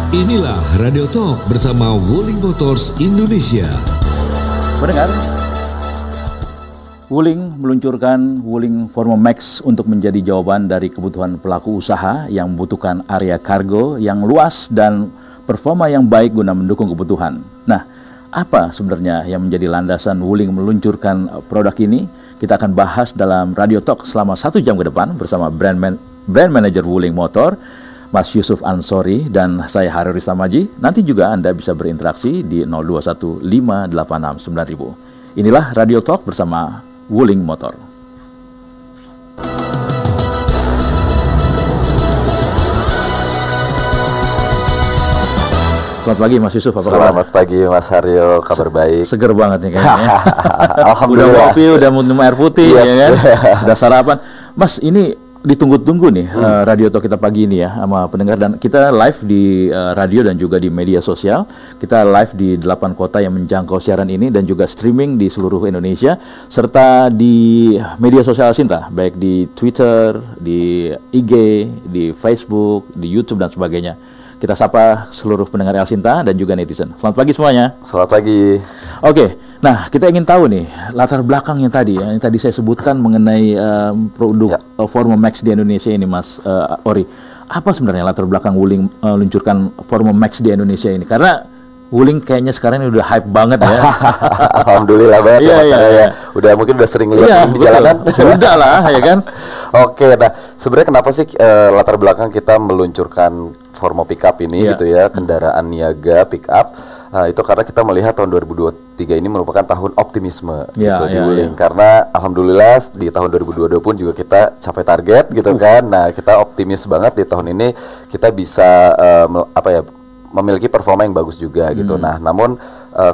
Inilah Radio Talk bersama Wuling Motors Indonesia. Pendengar, Wuling meluncurkan Wuling Formo Max untuk menjadi jawaban dari kebutuhan pelaku usaha yang membutuhkan area kargo yang luas dan performa yang baik guna mendukung kebutuhan. Nah, apa sebenarnya yang menjadi landasan Wuling meluncurkan produk ini? Kita akan bahas dalam Radio Talk selama 1 jam ke depan bersama Brand Manager Wuling Motor, Mas Yusuf Ansori, dan saya Harry Samaji. Nanti juga Anda bisa berinteraksi di 0215869000. Inilah Radio Talk bersama Wuling Motor. Selamat pagi Mas Yusuf, apa kabar? Selamat pagi Mas Haryo, kabar baik. Seger banget nih kayaknya. Alhamdulillah. Udah kopi, udah minum air putih, Yes. ya kan? Udah sarapan. Mas, ini ditunggu-tunggu nih Radio Talk kita pagi ini ya sama pendengar, dan kita live di radio dan juga di media sosial. Kita live di 8 kota yang menjangkau siaran ini dan juga streaming di seluruh Indonesia serta di media sosial Sinta, baik di Twitter, di IG, di Facebook, di YouTube dan sebagainya. Kita sapa seluruh pendengar El Sinta dan juga netizen. Selamat pagi semuanya. Selamat pagi. Oke, nah kita ingin tahu nih latar belakangnya tadi ya, yang tadi saya sebutkan mengenai produk Formo Max di Indonesia ini, Mas Ori. Apa sebenarnya latar belakang Wuling luncurkan Formo Max di Indonesia ini? Karena Wuling kayaknya sekarang ini udah hype banget ya. Alhamdulillah banget ya Mas Haryo ya. Udah sering lihat di jalanan. Sudah lah ya kan. Oke, nah sebenarnya kenapa sih latar belakang kita meluncurkan Formo Pickup ini gitu ya, kendaraan niaga pickup. Itu karena kita melihat tahun 2023 ini merupakan tahun optimisme gitu di Wuling. Karena alhamdulillah di tahun 2022 pun juga kita capai target gitu kan. Nah, kita optimis banget di tahun ini kita bisa memiliki performa yang bagus juga gitu. Nah, namun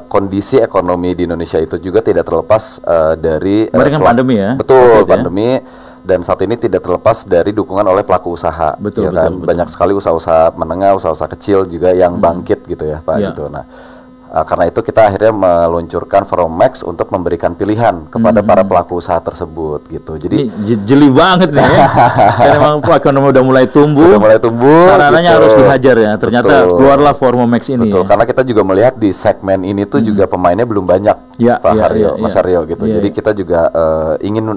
kondisi ekonomi di Indonesia itu juga tidak terlepas dari pandemi ya. Betul, pandemi. Dan saat ini tidak terlepas dari dukungan oleh pelaku usaha. Betul, ya kan? Betul. Banyak sekali usaha-usaha menengah, usaha-usaha kecil juga yang bangkit gitu ya Pak gitu. Nah, karena itu kita akhirnya meluncurkan Formo Max untuk memberikan pilihan kepada para pelaku usaha tersebut gitu. Jadi jeli banget nih ya. Karena memang ekonomi udah mulai tumbuh. Sarananya gitu. Harus dihajar ya. Ternyata keluarlah Formo Max ini. Betul, karena kita juga melihat di segmen ini tuh juga pemainnya belum banyak, Pak Haryo, Mas Haryo gitu. Jadi kita juga ingin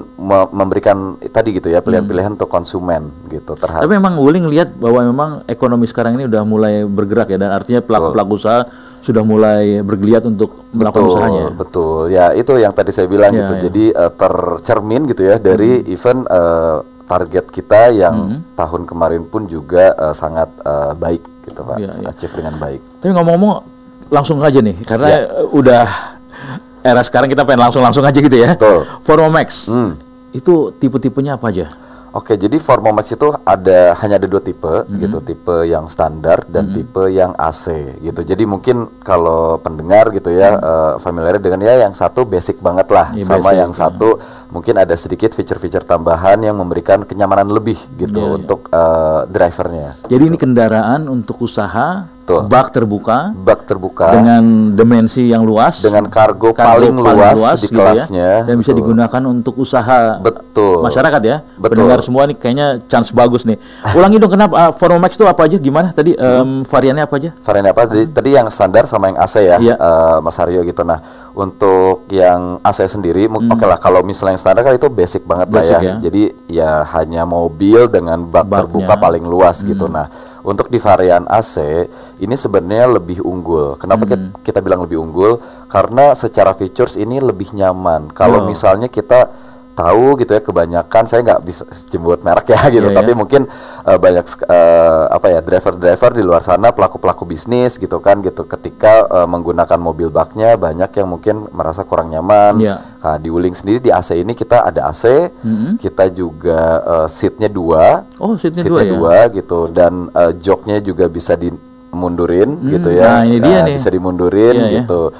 memberikan tadi gitu ya pilihan-pilihan untuk konsumen gitu terhadap. Tapi memang Wuling lihat bahwa memang ekonomi sekarang ini udah mulai bergerak ya, dan artinya pelaku usaha sudah mulai bergeliat untuk melakukan usahanya. Betul, ya itu yang tadi saya bilang gitu. Jadi tercermin gitu ya dari event target kita yang tahun kemarin pun juga sangat baik gitu Pak, achieve dengan baik. Tapi ngomong-ngomong langsung aja nih, karena udah era sekarang kita pengen langsung aja gitu ya. Betul. Formo Max itu tipe-tipenya apa aja? Oke, jadi Formo Max itu hanya ada 2 tipe gitu, tipe yang standar dan tipe yang AC gitu. Jadi mungkin kalau pendengar gitu ya familiar dengan ya yang satu basic banget lah, sama yang satu mungkin ada sedikit feature-feature tambahan yang memberikan kenyamanan lebih gitu untuk drivernya. Jadi ini kendaraan untuk usaha. Bak terbuka dengan dimensi yang luas, dengan kargo paling luas di kelasnya ya, dan bisa digunakan untuk usaha masyarakat ya. Pendengar semua nih kayaknya chance bagus nih. Ulangi dong, kenapa Formo Max itu apa aja, gimana tadi variannya apa aja? Variannya apa? Tadi yang standar sama yang AC ya, Mas Haryo gitu. Nah, untuk yang AC sendiri oke lah, kalau misalnya yang standar kan itu basic banget lah ya. Jadi ya hanya mobil dengan bak terbuka paling luas gitu. Nah, untuk di varian AC ini sebenarnya lebih unggul. Kenapa kita bilang lebih unggul? Karena secara features ini lebih nyaman. Kalau misalnya kita tahu gitu ya, kebanyakan saya nggak bisa sebut merek ya gitu, tapi mungkin banyak driver-driver di luar sana, pelaku-pelaku bisnis gitu kan gitu, ketika menggunakan mobil baknya banyak yang mungkin merasa kurang nyaman. Nah, di Wuling sendiri di AC ini kita ada AC, kita juga seatnya 2, seatnya 2 gitu, dan joknya juga bisa dimundurin gitu ya. Nah, ini dia nih. Bisa dimundurin gitu.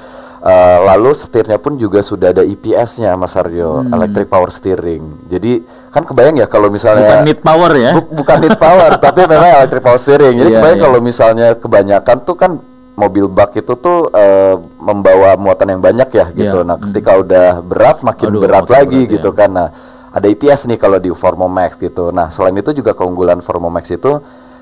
Lalu setirnya pun juga sudah ada EPS-nya Mas Haryo, electric power steering. Jadi kan kebayang ya kalau misalnya bukan need power ya, bukan need power tapi memang electric power steering. Jadi kebayang kalau misalnya kebanyakan tuh kan mobil bak itu tuh membawa muatan yang banyak ya gitu. Nah, ketika udah berat makin berat lagi gitu kan. Nah, ada EPS nih kalau di Formo Max gitu. Nah, selain itu juga keunggulan Formo Max itu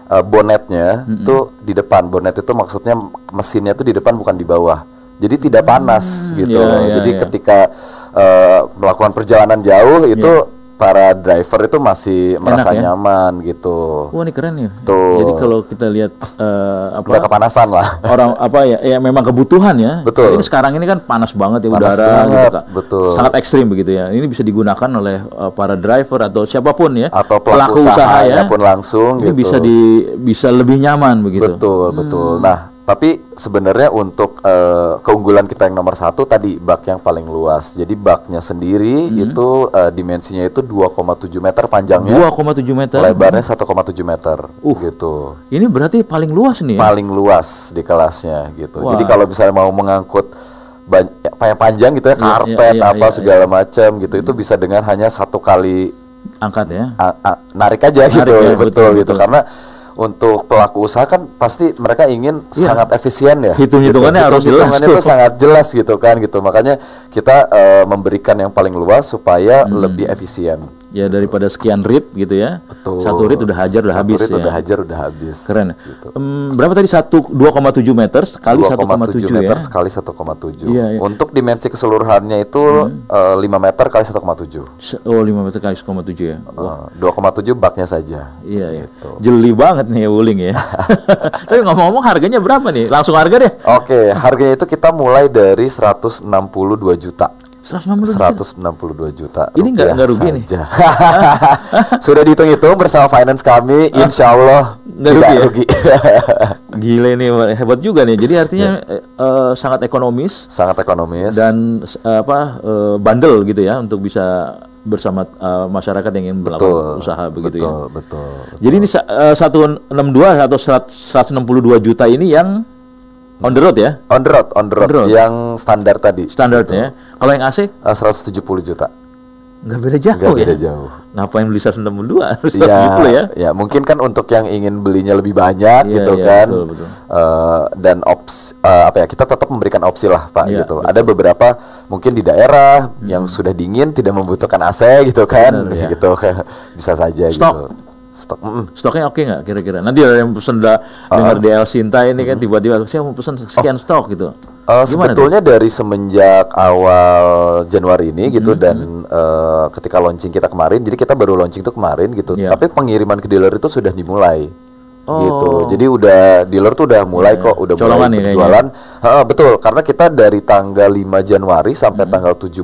bonetnya tuh di depan. Bonet itu maksudnya mesinnya tuh di depan bukan di bawah. Jadi tidak panas gitu. Jadi ketika melakukan perjalanan jauh itu para driver itu masih merasa nyaman gitu. Wah, ini keren ya. Tuh. Jadi kalau kita lihat udah kepanasan lah. Orang ya memang kebutuhan ya. Betul. Ini sekarang ini kan panas banget ya panas udara banget, gitu, Kak. Betul. Sangat ekstrim begitu ya. Ini bisa digunakan oleh para driver atau siapapun ya. Atau pelaku usaha ya pun langsung ini gitu. Bisa lebih nyaman begitu. Betul. Nah, tapi sebenarnya untuk keunggulan kita yang nomor 1 tadi bak yang paling luas. Jadi baknya sendiri itu dimensinya itu 2,7 meter panjangnya. 2,7 meter. Lebarnya 1,7 meter gitu. Ini berarti paling luas nih ya? Paling luas di kelasnya gitu. Wah. Jadi kalau misalnya mau mengangkut yang panjang gitu ya, karpet segala macam gitu, itu bisa dengan hanya 1 kali angkat ya. Narik aja gitu. Ya, betul. Karena untuk pelaku usaha kan pasti mereka ingin sangat efisien ya. Hitung-hitungannya harus jelas. Hitungannya itu sangat jelas gitu kan gitu. Makanya kita memberikan yang paling luas supaya lebih efisien. Ya daripada sekian rit gitu ya. Betul. 1 rit udah hajar udah habis ya. Udah hajar udah habis. Keren. Gitu. Berapa tadi 2,7 meter sekali 1,7 meter ya. sekali 1,7. Iya. Untuk dimensi keseluruhannya itu 5 meter kali 1,7. Oh, 5 meter kali 1,7 ya. 2,7 baknya saja. Iya. Gitu. Jeli banget nih ya Wuling ya. Tapi ngomong-ngomong harganya berapa nih? Langsung harga deh. Oke, harganya itu kita mulai dari 162 juta. 162 juta. Ini nggak rugi nih. Sudah dihitung-hitung bersama finance kami, insya Allah nggak rugi. Gile nih, hebat juga nih. Jadi artinya sangat ekonomis. Sangat ekonomis. Dan bandel gitu ya untuk bisa bersama masyarakat yang ingin melakukan usaha begitu ya. Betul. Jadi ini 162 atau 162 juta ini yang on the road ya? On the road. Yang standar tadi. Standarnya. Kalau yang AC? 170 juta. Nggak beda jauh. Nggak beda jauh. Ngapain beli 162? Harus 170 ya? Ya, mungkin kan untuk yang ingin belinya lebih banyak gitu kan. Betul. Dan kita tetap memberikan opsi lah Pak gitu. Betul. Ada beberapa mungkin di daerah yang sudah dingin tidak membutuhkan AC gitu kan. Bener, gitu. Bisa saja gitu. Stoknya oke nggak kira-kira? Nanti ada yang pesen dengar DL Sinta ini kan tiba-tiba saya mau pesen sekian stok gitu. Sebetulnya dari semenjak awal Januari ini gitu dan ketika launching kita kemarin, jadi kita baru launching itu kemarin gitu. Tapi pengiriman ke dealer itu sudah dimulai. Gitu. Jadi dealer tuh udah mulai kok, udah colongan mulai berjualan. Betul, karena kita dari tanggal 5 Januari sampai tanggal 17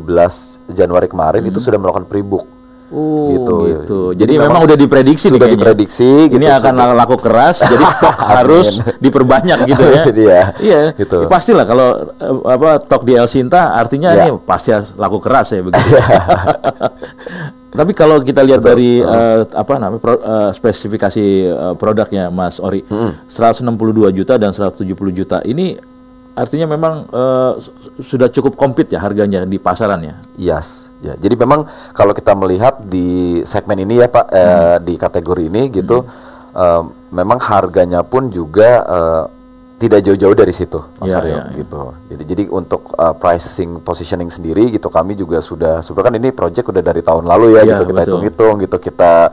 Januari kemarin itu sudah melakukan pre-book. Gitu. Jadi memang udah diprediksi sudah diprediksi ini gitu, akan laku keras jadi stok harus diperbanyak gitu ya. Iya gitu. Pastilah kalau stok di El Sinta artinya ini pasti laku keras ya begitu. Tapi kalau kita lihat dari spesifikasi produknya Mas Ori, 162 juta dan 170 juta ini artinya memang sudah cukup compete ya harganya di pasarannya. Yes. Ya, jadi memang kalau kita melihat di segmen ini ya Pak, di kategori ini gitu, memang harganya pun juga tidak jauh-jauh dari situ, Mas Aryo, gitu. Jadi untuk pricing positioning sendiri gitu, kami juga sudah kan ini project udah dari tahun lalu ya, gitu kita hitung-hitung gitu, kita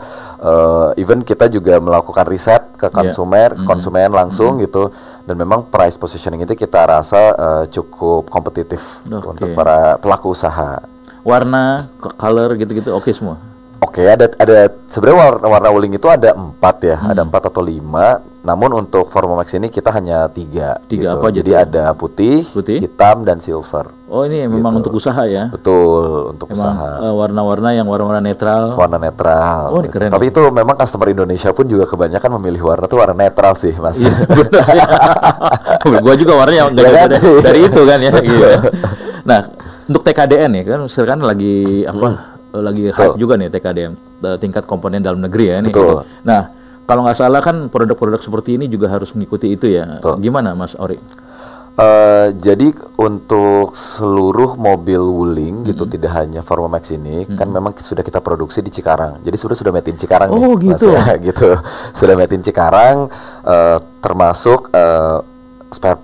even kita juga melakukan riset ke konsumen langsung gitu, dan memang price positioning itu kita rasa cukup kompetitif untuk para pelaku usaha. Warna, color gitu-gitu oke semua. Oke, ada sebenarnya warna Wuling itu ada 4 ya, ada 4 atau 5. Namun untuk Formomax ini kita hanya 3 gitu. Apa aja? Jadi ada putih, hitam dan silver. Oh, ini memang untuk usaha ya? Betul, untuk usaha. Warna-warna yang warna netral. Warna netral. Oh, ini keren. Tapi itu memang customer Indonesia pun juga kebanyakan memilih warna tuh warna netral sih, Mas. Iya, benar. Gua juga warnanya enggak ada dari itu kan ya. Gitu. Nah, untuk TKDN ya kan sekarang lagi lagi hype juga nih TKDN, tingkat komponen dalam negeri ya ini. Betul. Nah, kalau nggak salah kan produk-produk seperti ini juga harus mengikuti itu ya. Betul. Gimana Mas Ori? Jadi untuk seluruh mobil Wuling gitu, tidak hanya Formomax ini kan memang sudah kita produksi di Cikarang. Jadi sudah made in Cikarang nih, gitu. Mas, ya, gitu. Sudah made in Cikarang, termasuk spare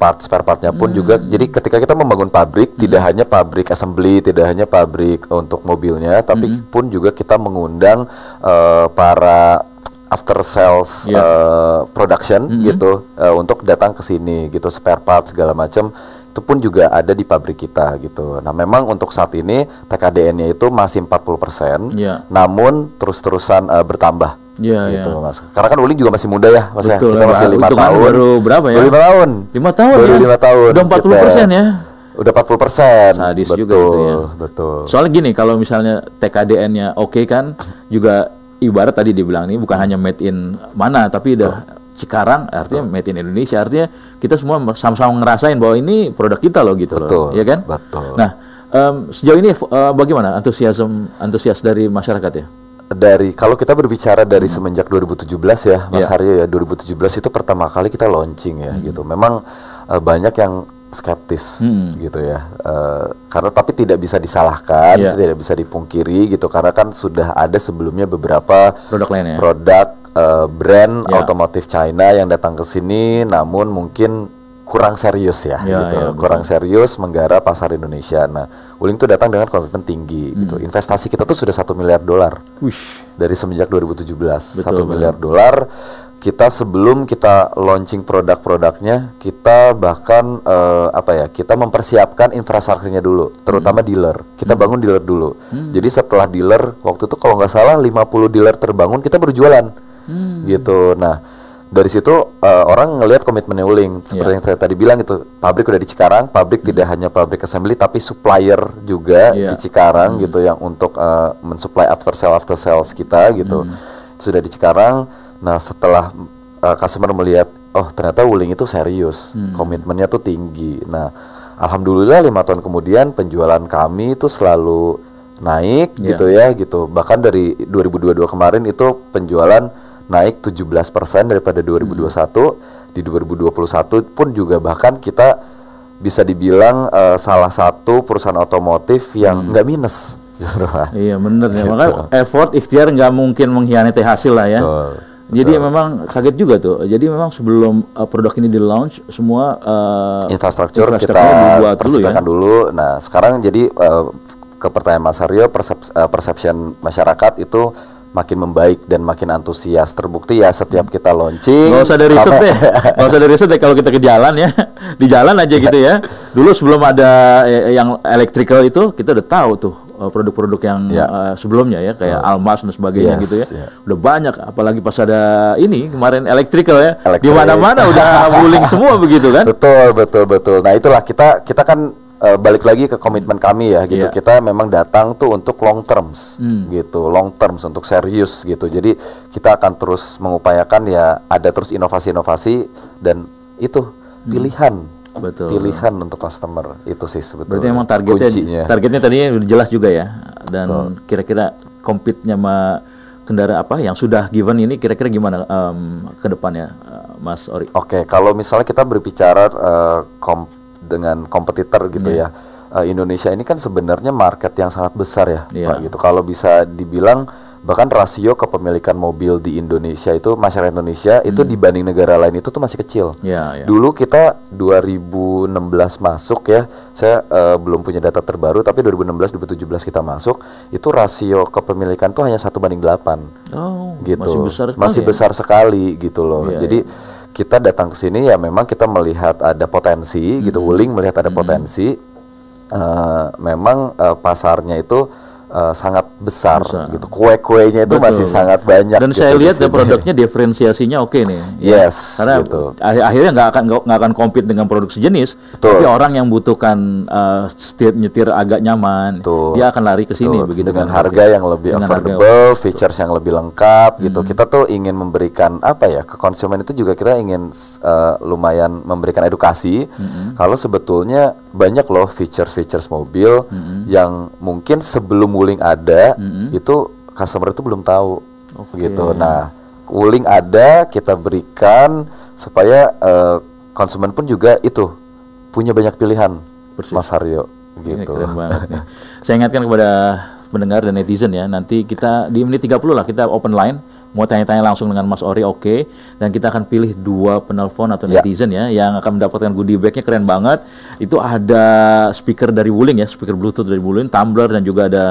partnya pun juga. Jadi ketika kita membangun pabrik, tidak hanya pabrik assembly, tidak hanya pabrik untuk mobilnya, tapi pun juga kita mengundang para after sales production gitu untuk datang ke sini gitu, spare part segala macam itu pun juga ada di pabrik kita gitu. Nah memang untuk saat ini TKDN-nya itu masih 40%, namun terus-terusan bertambah. Gitu, Mas. Karena kan Wuling juga masih muda ya, Mas. Betul, kita masih 5 tahun. Baru berapa ya? Baru 5 tahun. 5 tahun baru ya? 5 tahun. Udah 40% ya? Udah 40%. Sadis betul, juga itu ya. Betul. Soalnya gini, kalau misalnya TKDN-nya oke kan, juga ibarat tadi dibilang ini bukan hanya made in mana, tapi udah Cikarang, artinya made in Indonesia, artinya kita semua sama-sama ngerasain bahwa ini produk kita loh gitu loh, ya kan? Betul. Nah, sejauh ini bagaimana antusias dari masyarakat ya? Kalau kita berbicara dari semenjak 2017 ya, Mas Haryo ya, 2017 itu pertama kali kita launching ya gitu. Memang banyak yang skeptis gitu ya, karena tapi tidak bisa disalahkan, tidak bisa dipungkiri gitu, karena kan sudah ada sebelumnya beberapa produk lainnya, brand otomotif China yang datang ke sini, namun mungkin kurang serius ya, gitu, kurang serius menggarap pasar Indonesia. Nah, Wuling tuh datang dengan komitmen tinggi gitu. Investasi kita tuh sudah $1 miliar dari semenjak 2017, $1 miliar. Kita sebelum kita launching produk-produknya, kita bahkan kita mempersiapkan infrastrukturnya dulu, terutama dealer. Kita bangun dealer dulu. Jadi setelah dealer, waktu itu kalau nggak salah 50 dealer terbangun, kita berjualan, gitu. Nah, dari situ orang ngelihat komitmennya Wuling, seperti yang saya tadi bilang itu, pabrik udah di Cikarang, pabrik tidak hanya pabrik assembly tapi supplier juga di Cikarang gitu, yang untuk mensupply after sales kita gitu, sudah di Cikarang. Nah setelah customer melihat, oh ternyata Wuling itu serius, komitmennya tuh tinggi. Nah alhamdulillah 5 tahun kemudian penjualan kami itu selalu naik gitu ya gitu. Bahkan dari 2022 kemarin itu penjualan naik 17% daripada 2021. Di 2021 pun juga bahkan kita bisa dibilang salah satu perusahaan otomotif yang nggak minus. Iya bener ya, makanya effort ikhtiar nggak mungkin mengkhianati hasil lah ya. Jadi memang kaget juga tuh. Jadi memang sebelum produk ini di launch, semua infrastruktur kita persiapkan dulu. Nah sekarang jadi ke pertanyaan Mas Haryo, perception masyarakat itu makin membaik dan makin antusias. Terbukti ya setiap kita launching. Nggak usah dari riset deh. Nggak usah dari riset deh kalau kita ke jalan ya. Di jalan aja gitu ya. Dulu sebelum ada yang electrical itu, kita udah tahu tuh produk-produk yang sebelumnya ya, kayak Almas dan sebagainya gitu ya. Udah banyak, apalagi pas ada ini kemarin electrical ya. Di mana-mana udah Wuling semua begitu kan. Betul. Nah itulah kita kan balik lagi ke komitmen kami ya gitu. Kita memang datang tuh untuk long terms gitu, long terms untuk serius gitu. Jadi kita akan terus mengupayakan ya ada terus inovasi-inovasi dan itu pilihan untuk customer itu sih sebetulnya. Berarti memang targetnya tadinya udah jelas juga ya. Dan kira-kira compete-nya sama kendaraan apa yang sudah given ini kira-kira gimana ke depannya Mas Ori? Oke, kalau misalnya kita berbicara dengan kompetitor gitu ya, Indonesia ini kan sebenarnya market yang sangat besar ya, Pak gitu. Kalau bisa dibilang bahkan rasio kepemilikan mobil di Indonesia itu, masyarakat Indonesia itu dibanding negara lain itu tuh masih kecil. Dulu kita 2016 masuk ya, saya belum punya data terbaru, tapi 2016-2017 kita masuk, itu rasio kepemilikan tuh hanya 1:8. Gitu. Masih besar sekali gitu loh. Jadi kita datang ke sini ya memang kita melihat ada potensi gitu, Wuling melihat ada potensi. Memang pasarnya itu sangat besar gitu. Kue-kuenya itu masih sangat banyak. Dan gitu, saya lihat ya produknya diferensiasinya oke nih. Karena gitu. Akhirnya nggak akan compete dengan produk sejenis. Tapi orang yang butuhkan nyetir agak nyaman, dia akan lari ke sini begitu dengan harga yang lebih affordable, features yang lebih lengkap gitu. Kita tuh ingin memberikan apa ya ke konsumen itu juga kita ingin lumayan memberikan edukasi. Kalau sebetulnya banyak loh features mobil yang mungkin sebelum Wuling ada itu customer itu belum tahu gitu. Nah Wuling ada, kita berikan supaya konsumen pun juga itu punya banyak pilihan. Mas Haryo gitu. Keren banget nih. Saya ingatkan kepada pendengar dan netizen ya, nanti kita di menit 30 lah kita open line, mau tanya-tanya langsung dengan Mas Ori, dan kita akan pilih 2 penelpon atau netizen ya yang akan mendapatkan goodie bag-nya keren banget. Itu ada speaker dari Wuling ya, speaker Bluetooth dari Wuling, tumbler, dan juga ada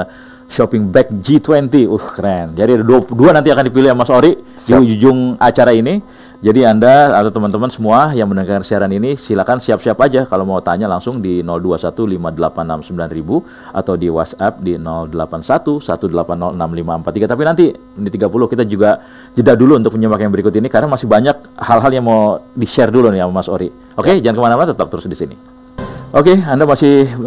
shopping bag G20. Keren. Jadi ada dua nanti akan dipilih sama Mas Ori di ujung acara ini. Jadi Anda atau teman-teman semua yang mendengar siaran ini silakan siap-siap aja kalau mau tanya langsung di 0215869000 atau di WhatsApp di 0811806543. Tapi nanti di 30 kita juga jeda dulu untuk menyimak yang berikut ini karena masih banyak hal-hal yang mau di-share dulu nih sama Mas Ori. Oke, jangan kemana-mana, tetap terus di sini. Oke, Anda masih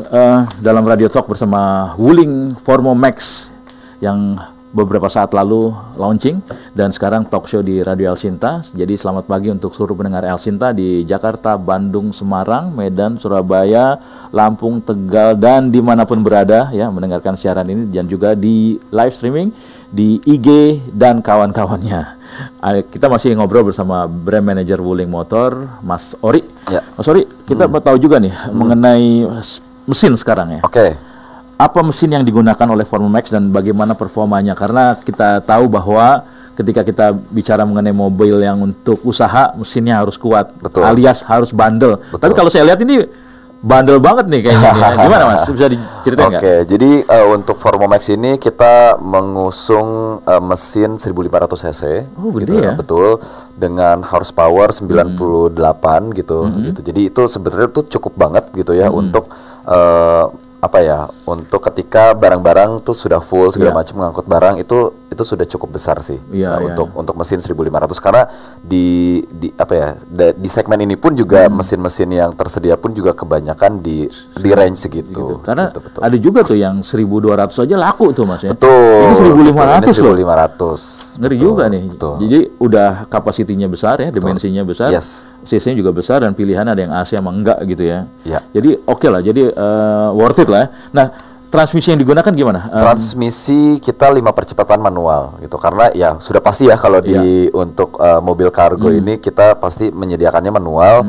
dalam Radio Talk bersama Wuling Formo Max yang beberapa saat lalu launching dan sekarang talk show di Radio El Sinta. Jadi selamat pagi untuk seluruh pendengar El Sinta di Jakarta, Bandung, Semarang, Medan, Surabaya, Lampung, Tegal dan dimanapun berada ya mendengarkan siaran ini dan juga di live streaming di IG dan kawan-kawannya. Kita masih ngobrol bersama brand manager Wuling Motor, Mas Ori. Ya. Mas Ori, kita tahu juga nih mengenai mesin sekarang ya. Oke. Apa mesin yang digunakan oleh Formo Max dan bagaimana performanya? Karena kita tahu bahwa ketika kita bicara mengenai mobil yang untuk usaha, mesinnya harus kuat, betul, alias harus bandel. Betul. Tapi kalau saya lihat ini bandel banget nih kayaknya. Gimana Mas? Bisa diceritain nggak? Oke, jadi untuk Formo Max ini kita mengusung mesin 1500 cc. Oh, gede gitu, ya? Betul, dengan horsepower 98 gitu. Gitu. Jadi itu sebenarnya tuh cukup banget gitu ya untuk untuk ketika barang-barang tuh sudah full segala macam mengangkut barang itu sudah cukup besar sih untuk mesin 1500 karena di segmen ini pun juga mesin-mesin yang tersedia pun juga kebanyakan di range segitu. Karena betul. Ada juga tuh yang 1200 aja laku tuh Mas ya. Betul. Ini 1500 loh. 1500. Ngeri juga nih. Betul. Jadi udah kapasitinya besar ya, dimensinya besar. Yes. CC-nya juga besar dan pilihan ada yang AC sama enggak gitu ya. Ya. Jadi oke lah, jadi worth it lah. Nah, transmisi yang digunakan gimana? Transmisi kita 5 percepatan manual gitu. Karena ya sudah pasti ya kalau untuk mobil kargo ini kita pasti menyediakannya manual.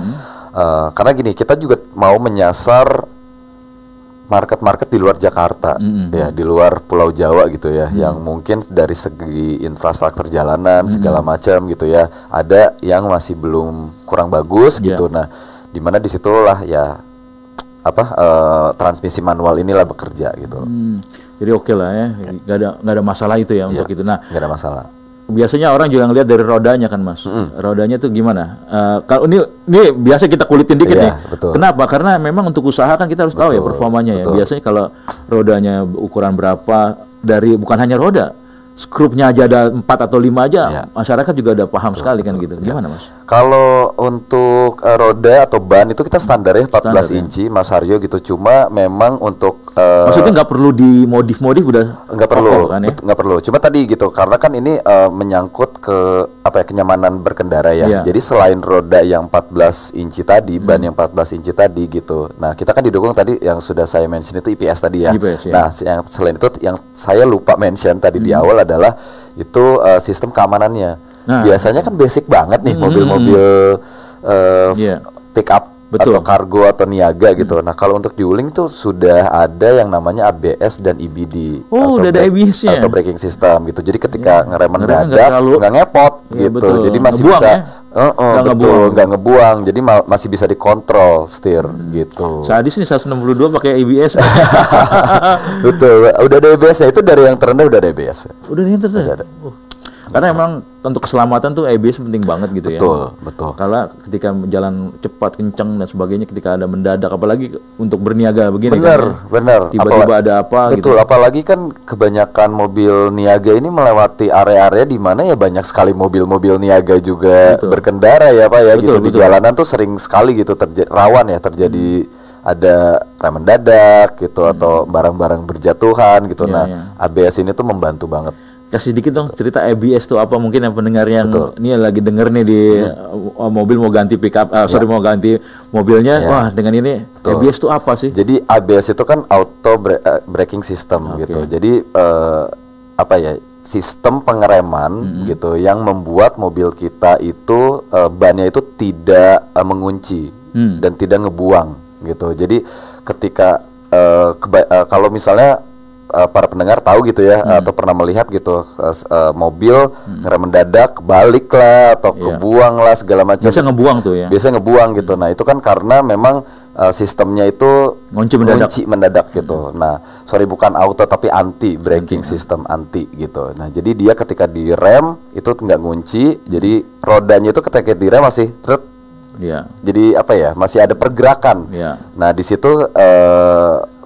Karena gini, kita juga mau menyasar market-market di luar Jakarta, ya di luar Pulau Jawa gitu ya, yang mungkin dari segi infrastruktur jalanan segala macam gitu ya, ada yang masih belum kurang bagus gitu. Nah, dimana disitulah ya transmisi manual inilah bekerja gitu. Jadi oke lah ya, nggak ada masalah itu ya untuk itu. Nah, nggak ada masalah. Biasanya orang juga ngelihat dari rodanya kan Mas. Rodanya tuh gimana? Kalau ini biasa kita kulitin dikit nih. Betul. Kenapa? Karena memang untuk usaha kan kita harus tahu ya performanya ya. Biasanya kalau rodanya ukuran berapa dari bukan hanya roda, skrupnya aja ada 4 atau 5 aja, masyarakat juga udah paham sekali kan gitu. Gimana Mas? Kalau untuk roda atau ban itu kita standar ya 14 inci Mas Haryo gitu. Cuma memang untuk maksudnya nggak perlu dimodif-modif udah nggak perlu kan, ya? Nggak perlu. Cuma tadi gitu karena kan ini menyangkut ke kenyamanan berkendara ya. Jadi selain roda yang 14 inci tadi, ban yang 14 inci tadi gitu. Nah, kita kan didukung tadi yang sudah saya mention itu IPS tadi ya. Nah, yang selain itu yang saya lupa mention tadi di awal adalah itu sistem keamanannya. Nah, biasanya kan basic banget nih mobil-mobil pick up atau kargo atau niaga gitu. Nah, kalau untuk di Wuling tuh sudah ada yang namanya ABS dan EBD. Udah ada ABS-nya. Atau braking system gitu. Jadi ketika ngerem mendadak nggak ngepot gitu. Betul. Jadi masih bisa nggak ngebuang. Jadi masih bisa dikontrol setir gitu. Sadis nih 162 pakai ABS. Betul. Udah ada ABS ya, itu dari yang terendah udah ada ABS. Udah yang terendah. Karena emang untuk keselamatan tuh ABS penting banget gitu ya. Betul. Karena ketika jalan cepat, kencang dan sebagainya, ketika ada mendadak, apalagi untuk berniaga begini. Benar. Tiba-tiba ada apa gitu. Betul, apalagi kan kebanyakan mobil niaga ini melewati area-area di mana ya banyak sekali mobil-mobil niaga juga berkendara ya Pak ya gitu. Di jalanan tuh sering sekali gitu rawan ya terjadi ada rem mendadak gitu atau barang-barang berjatuhan gitu. ABS ini tuh membantu banget. Kasih dikit dong cerita ABS itu apa, mungkin yang pendengar yang ini lagi denger nih di mobil mau ganti pickup, mau ganti mobilnya, wah dengan ini ABS itu apa sih? Jadi ABS itu kan auto braking system gitu. Jadi sistem pengereman gitu yang membuat mobil kita itu bannya itu tidak mengunci dan tidak ngebuang gitu. Jadi ketika kalau misalnya para pendengar tahu gitu ya atau pernah melihat gitu mobil ngerem mendadak balik lah atau kebuang lah segala macam. Biasa ngebuang tuh ya. Biasa ngebuang gitu. Nah, itu kan karena memang sistemnya itu ngunci mendadak gitu. Nah, bukan auto tapi anti braking system, anti gitu. Nah, jadi dia ketika direm itu nggak ngunci, jadi rodanya itu ketika direm masih jadi apa ya, masih ada pergerakan. Nah, di situ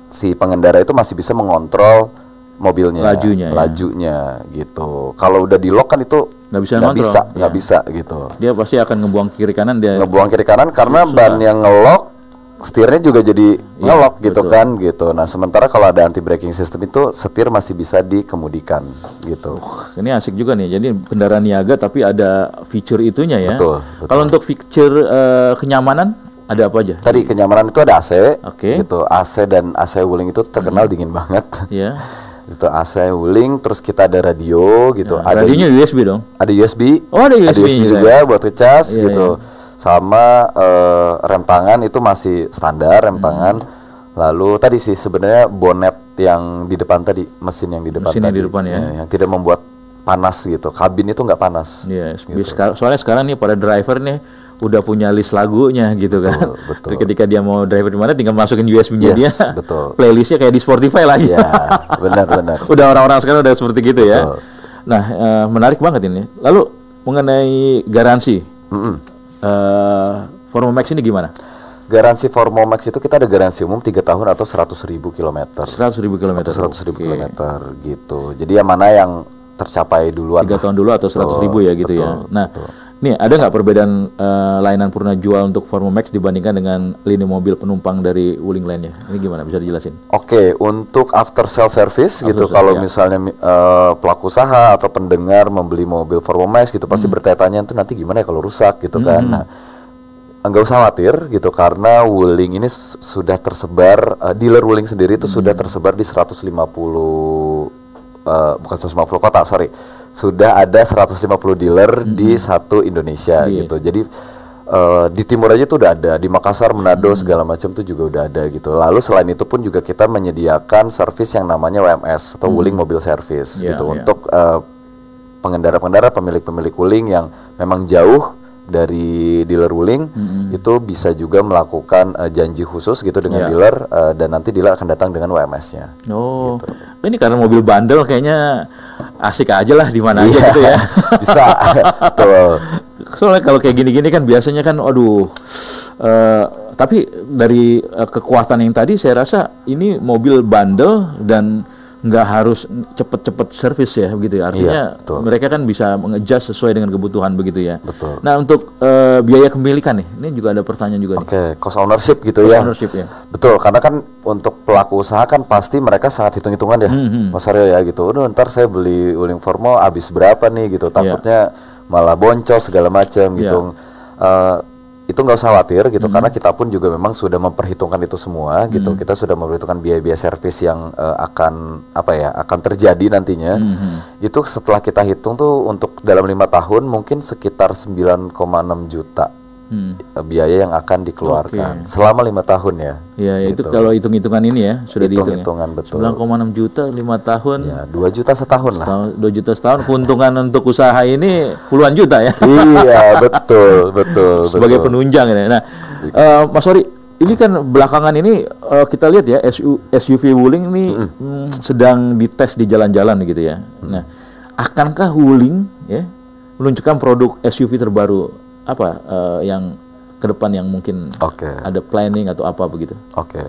si pengendara itu masih bisa mengontrol mobilnya, lajunya gitu. Kalau udah di lock kan itu nggak bisa gitu. Dia pasti akan ngebuang kiri kanan, karena ban yang ngelock, setirnya juga jadi ngelock gitu kan gitu. Nah, sementara kalau ada anti braking system itu setir masih bisa dikemudikan gitu. Ini asik juga nih. Jadi kendaraan niaga tapi ada fitur itunya ya. Betul. Kalau untuk fitur kenyamanan ada apa aja? Tadi kenyamanan itu ada AC, gitu. AC dan AC wuling itu terkenal dingin banget. Itu AC wuling, terus kita ada radio gitu. Radionya USB dong? Ada USB. Oh, ada USB juga buat ngecas gitu. Sama rem tangan itu masih standar rem tangan. Lalu tadi sih sebenarnya bonet yang di depan tadi, mesin yang di depan yang tidak membuat panas gitu. Kabin itu nggak panas. Gitu. Soalnya sekarang nih para driver nih udah punya list lagunya gitu kan. Betul. Ketika dia mau driver di mana tinggal masukin USB-nya dia. Betul. Playlistnya kayak di Spotify lagi. Iya, benar. Udah orang-orang sekarang udah seperti gitu ya. Nah, menarik banget ini. Lalu mengenai garansi, Formomax ini gimana? Garansi Formomax itu kita ada garansi umum 3 tahun atau 100.000 kilometer. 100.000 kilometer. 100.000 kilometer gitu. Jadi yang mana yang tercapai duluan? 3 tahun dulu atau 100.000 ya gitu ya. Nah, nih ada nggak perbedaan layanan purna jual untuk Formomax dibandingkan dengan lini mobil penumpang dari Wuling lainnya? Ini gimana? Bisa dijelasin? Oke, untuk after sale service gitu, kalau misalnya pelaku usaha atau pendengar membeli mobil Formomax gitu, pasti bertanya-tanya itu nanti gimana ya kalau rusak gitu kan. Nah, nggak usah khawatir gitu, karena Wuling ini sudah tersebar, dealer Wuling sendiri itu sudah tersebar di 150 bukan 150 kota, sudah ada 150 dealer di satu Indonesia gitu. Jadi di timur aja tuh udah ada, di Makassar, Manado segala macam tuh juga udah ada gitu. Lalu selain itu pun juga kita menyediakan servis yang namanya WMS atau Wuling Mobile Service gitu untuk pengendara-pengendara, pemilik-pemilik Wuling yang memang jauh dari dealer Wuling, itu bisa juga melakukan janji khusus gitu dengan dealer, dan nanti dealer akan datang dengan WMS-nya. Gitu. Ini karena mobil bandel kayaknya asik aja lah di mana aja gitu ya. Bisa. Soalnya kalau kayak gini-gini kan biasanya kan tapi dari kekuatan yang tadi saya rasa ini mobil bandel dan nggak harus cepet-cepet servis ya begitu ya. Artinya mereka kan bisa mengejas sesuai dengan kebutuhan begitu ya. Betul. Nah, untuk biaya kepemilikan nih, ini juga ada pertanyaan juga. Cost ownership gitu ya. Betul, karena kan untuk pelaku usaha kan pasti mereka sangat hitung-hitungan ya, Mas Aryo ya gitu. Ntar saya beli Wuling Formo habis berapa nih gitu. Takutnya malah boncos segala macam gitu. Itu nggak usah khawatir gitu, karena kita pun juga memang sudah memperhitungkan itu semua gitu. Kita sudah memperhitungkan biaya-biaya servis yang akan terjadi nantinya. Itu setelah kita hitung tuh untuk dalam 5 tahun mungkin sekitar 9,6 juta biaya yang akan dikeluarkan selama 5 tahun ya. Iya, gitu. Itu kalau hitung-hitungan ini ya sudah dihitung. Hitungan betul. 9,6 juta 5 tahun. Ya, 2 juta setahun lah. 2 juta setahun, keuntungan untuk usaha ini puluhan juta ya. Iya, betul. Sebagai penunjang ya. Nah, Mas Ori, ini kan belakangan ini kita lihat ya SUV Wuling ini sedang dites di jalan-jalan gitu ya. Nah, akankah Wuling ya meluncurkan produk SUV terbaru yang ke depan yang mungkin ada planning atau apa begitu? Oke,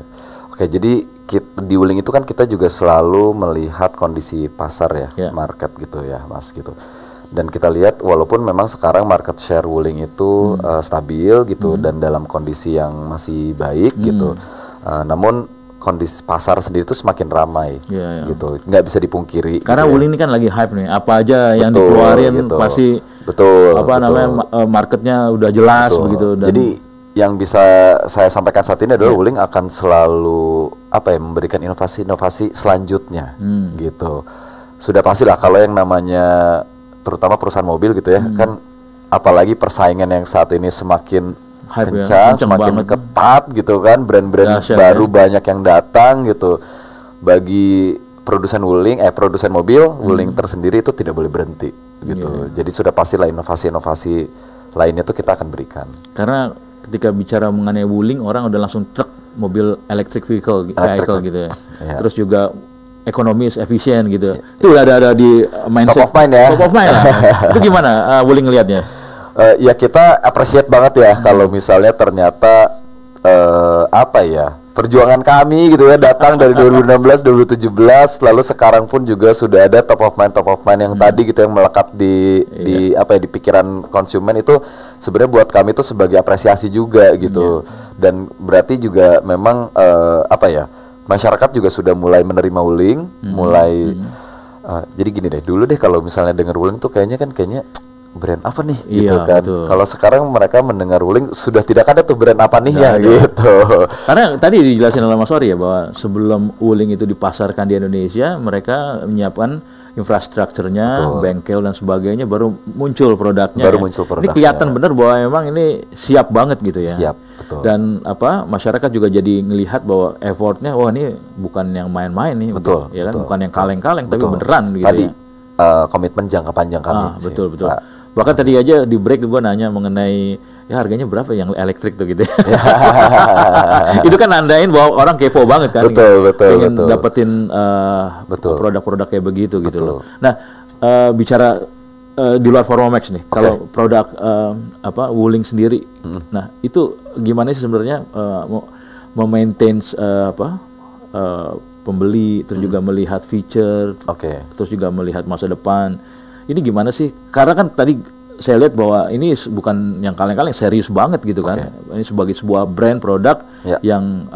jadi di Wuling itu kan kita juga selalu melihat kondisi pasar ya, market gitu ya, Mas gitu. Dan kita lihat walaupun memang sekarang market share Wuling itu stabil gitu dan dalam kondisi yang masih baik gitu. Namun kondisi pasar sendiri itu semakin ramai gitu, nggak bisa dipungkiri. Karena gitu Wuling ini kan lagi hype nih, apa aja yang dikeluarin gitu. Pasti namanya marketnya udah jelas begitu. Dan jadi yang bisa saya sampaikan saat ini adalah Wuling akan selalu memberikan inovasi-inovasi selanjutnya gitu. Sudah pastilah kalau yang namanya terutama perusahaan mobil gitu ya, kan apalagi persaingan yang saat ini semakin kencang, semakin ketat gitu kan, brand-brand baru banyak yang datang gitu. Bagi produsen mobil, Wuling tersendiri itu tidak boleh berhenti gitu. Jadi sudah pastilah inovasi-inovasi lainnya tuh kita akan berikan. Karena ketika bicara mengenai Wuling, orang udah langsung truk, mobil electric vehicle gitu ya. Terus juga ekonomis, efisien gitu. Itu udah ada di mindset. Top of mind ya. Top of mind lah. Itu gimana Wuling ngelihatnya? Ya kita appreciate banget ya kalau misalnya ternyata perjuangan kami gitu ya datang dari 2016, 2017, lalu sekarang pun juga sudah ada top of mind yang tadi gitu yang melekat di di pikiran konsumen, itu sebenarnya buat kami itu sebagai apresiasi juga gitu. Dan berarti juga memang masyarakat juga sudah mulai menerima Wuling, jadi gini deh, dulu deh kalau misalnya dengar Wuling tuh kayaknya brand apa nih gitu kan. Kalau sekarang mereka mendengar Wuling sudah tidak ada tuh brand apa nih gitu. Karena tadi dijelasin oleh Mas Ori ya bahwa sebelum Wuling itu dipasarkan di Indonesia, mereka menyiapkan infrastrukturnya, bengkel dan sebagainya, baru muncul produknya. Ini kelihatan benar bahwa memang ini siap banget gitu ya. Siap, betul. Dan masyarakat juga jadi ngelihat bahwa effortnya, wah ini bukan yang main-main nih, betul, ya kan, bukan yang kaleng-kaleng tapi beneran gitu tadi, ya. Komitmen jangka panjang kami. Betul. Bahkan tadi aja di break gue nanya mengenai harganya berapa yang elektrik tuh gitu. Itu kan nandain bahwa orang kepo banget kan. Betul. Pengen dapetin produk-produk kayak begitu gitu loh. Nah, bicara di luar Formomax nih, kalau produk Wuling sendiri, nah itu gimana sih sebenarnya memaintain pembeli, terus juga melihat feature, terus juga melihat masa depan. Ini gimana sih? Karena kan tadi saya lihat bahwa ini bukan yang kaleng-kaleng, serius banget gitu kan. Ini sebagai sebuah brand produk yang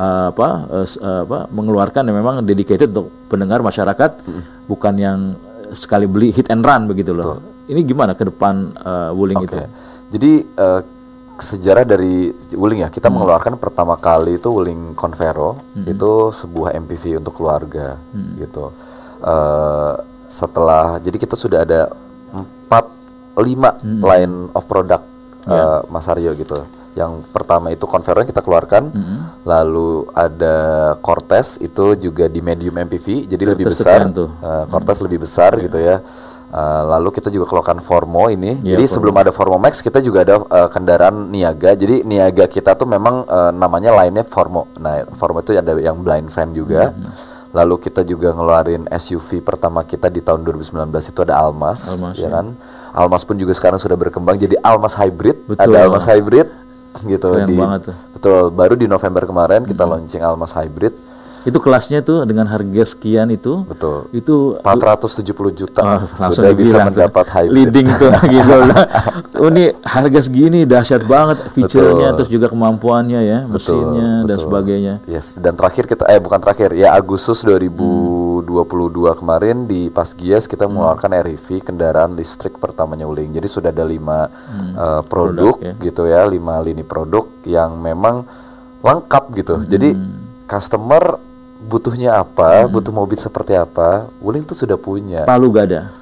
mengeluarkan yang memang dedicated untuk pendengar masyarakat, bukan yang sekali beli hit and run begitu loh. Ini gimana ke depan Wuling itu? Jadi sejarah dari Wuling ya, kita mengeluarkan pertama kali itu Wuling Convero, itu sebuah MPV untuk keluarga gitu. Jadi kita sudah ada 4-5 line of product Mas Aryo gitu. Yang pertama itu Convero yang kita keluarkan, lalu ada Cortez itu juga di medium MPV, jadi lebih besar. Cortez lebih besar gitu ya. Lalu kita juga keluarkan Formo ini. Jadi sebelum ada Formo Max kita juga ada kendaraan Niaga. Jadi Niaga kita tuh memang namanya lainnya Formo. Nah, Formo itu ada yang blind van juga. Lalu kita juga ngeluarin SUV pertama kita di tahun 2019 itu ada Almas ya kan. Almas pun juga sekarang sudah berkembang jadi Almas Hybrid. Ada Almas Hybrid gitu. Betul, baru di November kemarin kita launching Almas Hybrid. Itu kelasnya tuh dengan harga sekian itu. Betul. Itu 470 juta. Langsung sudah bisa mendapat hybrid. Leading tuh gitu. Ini harga segini dahsyat banget fiturnya, terus juga kemampuannya ya, mesinnya dan sebagainya. Yes, dan terakhir kita Agustus 2022 kemarin di Pas Gias kita mengeluarkan REV, kendaraan listrik pertamanya Wuling. Jadi sudah ada 5 produk gitu ya, 5 lini produk yang memang lengkap gitu. Jadi customer butuhnya apa, butuh mobil seperti apa, Wuling tuh sudah punya. Palu gada.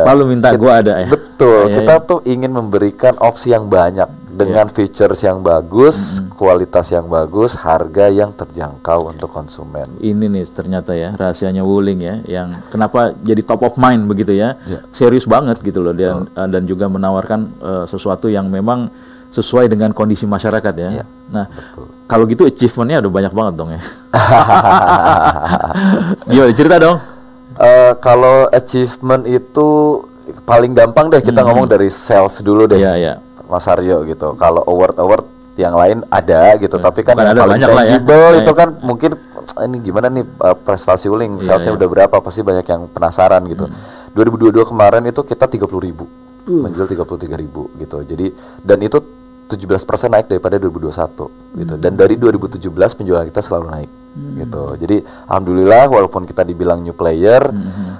Palu minta gua ada ya. Betul, kita tuh ingin memberikan opsi yang banyak dengan features yang bagus, kualitas yang bagus, harga yang terjangkau untuk konsumen. Ini nih ternyata ya rahasianya Wuling ya, yang kenapa jadi top of mind begitu ya. Serius banget gitu loh, dan juga menawarkan sesuatu yang memang sesuai dengan kondisi masyarakat ya. Nah, kalau gitu achievementnya udah banyak banget dong ya. Gimana cerita dong? Kalau achievement itu paling gampang deh kita ngomong dari sales dulu deh, Mas Aryo gitu. Kalau award yang lain ada gitu, tapi kan yang paling tangible itu kan mungkin ini gimana nih prestasi Wuling, salesnya udah berapa, pasti banyak yang penasaran gitu. 2022 kemarin itu kita 30.000, menjual 33.000 gitu. Jadi dan itu 17% naik daripada 2021 gitu. Dan dari 2017 penjualan kita selalu naik gitu. Jadi alhamdulillah walaupun kita dibilang new player,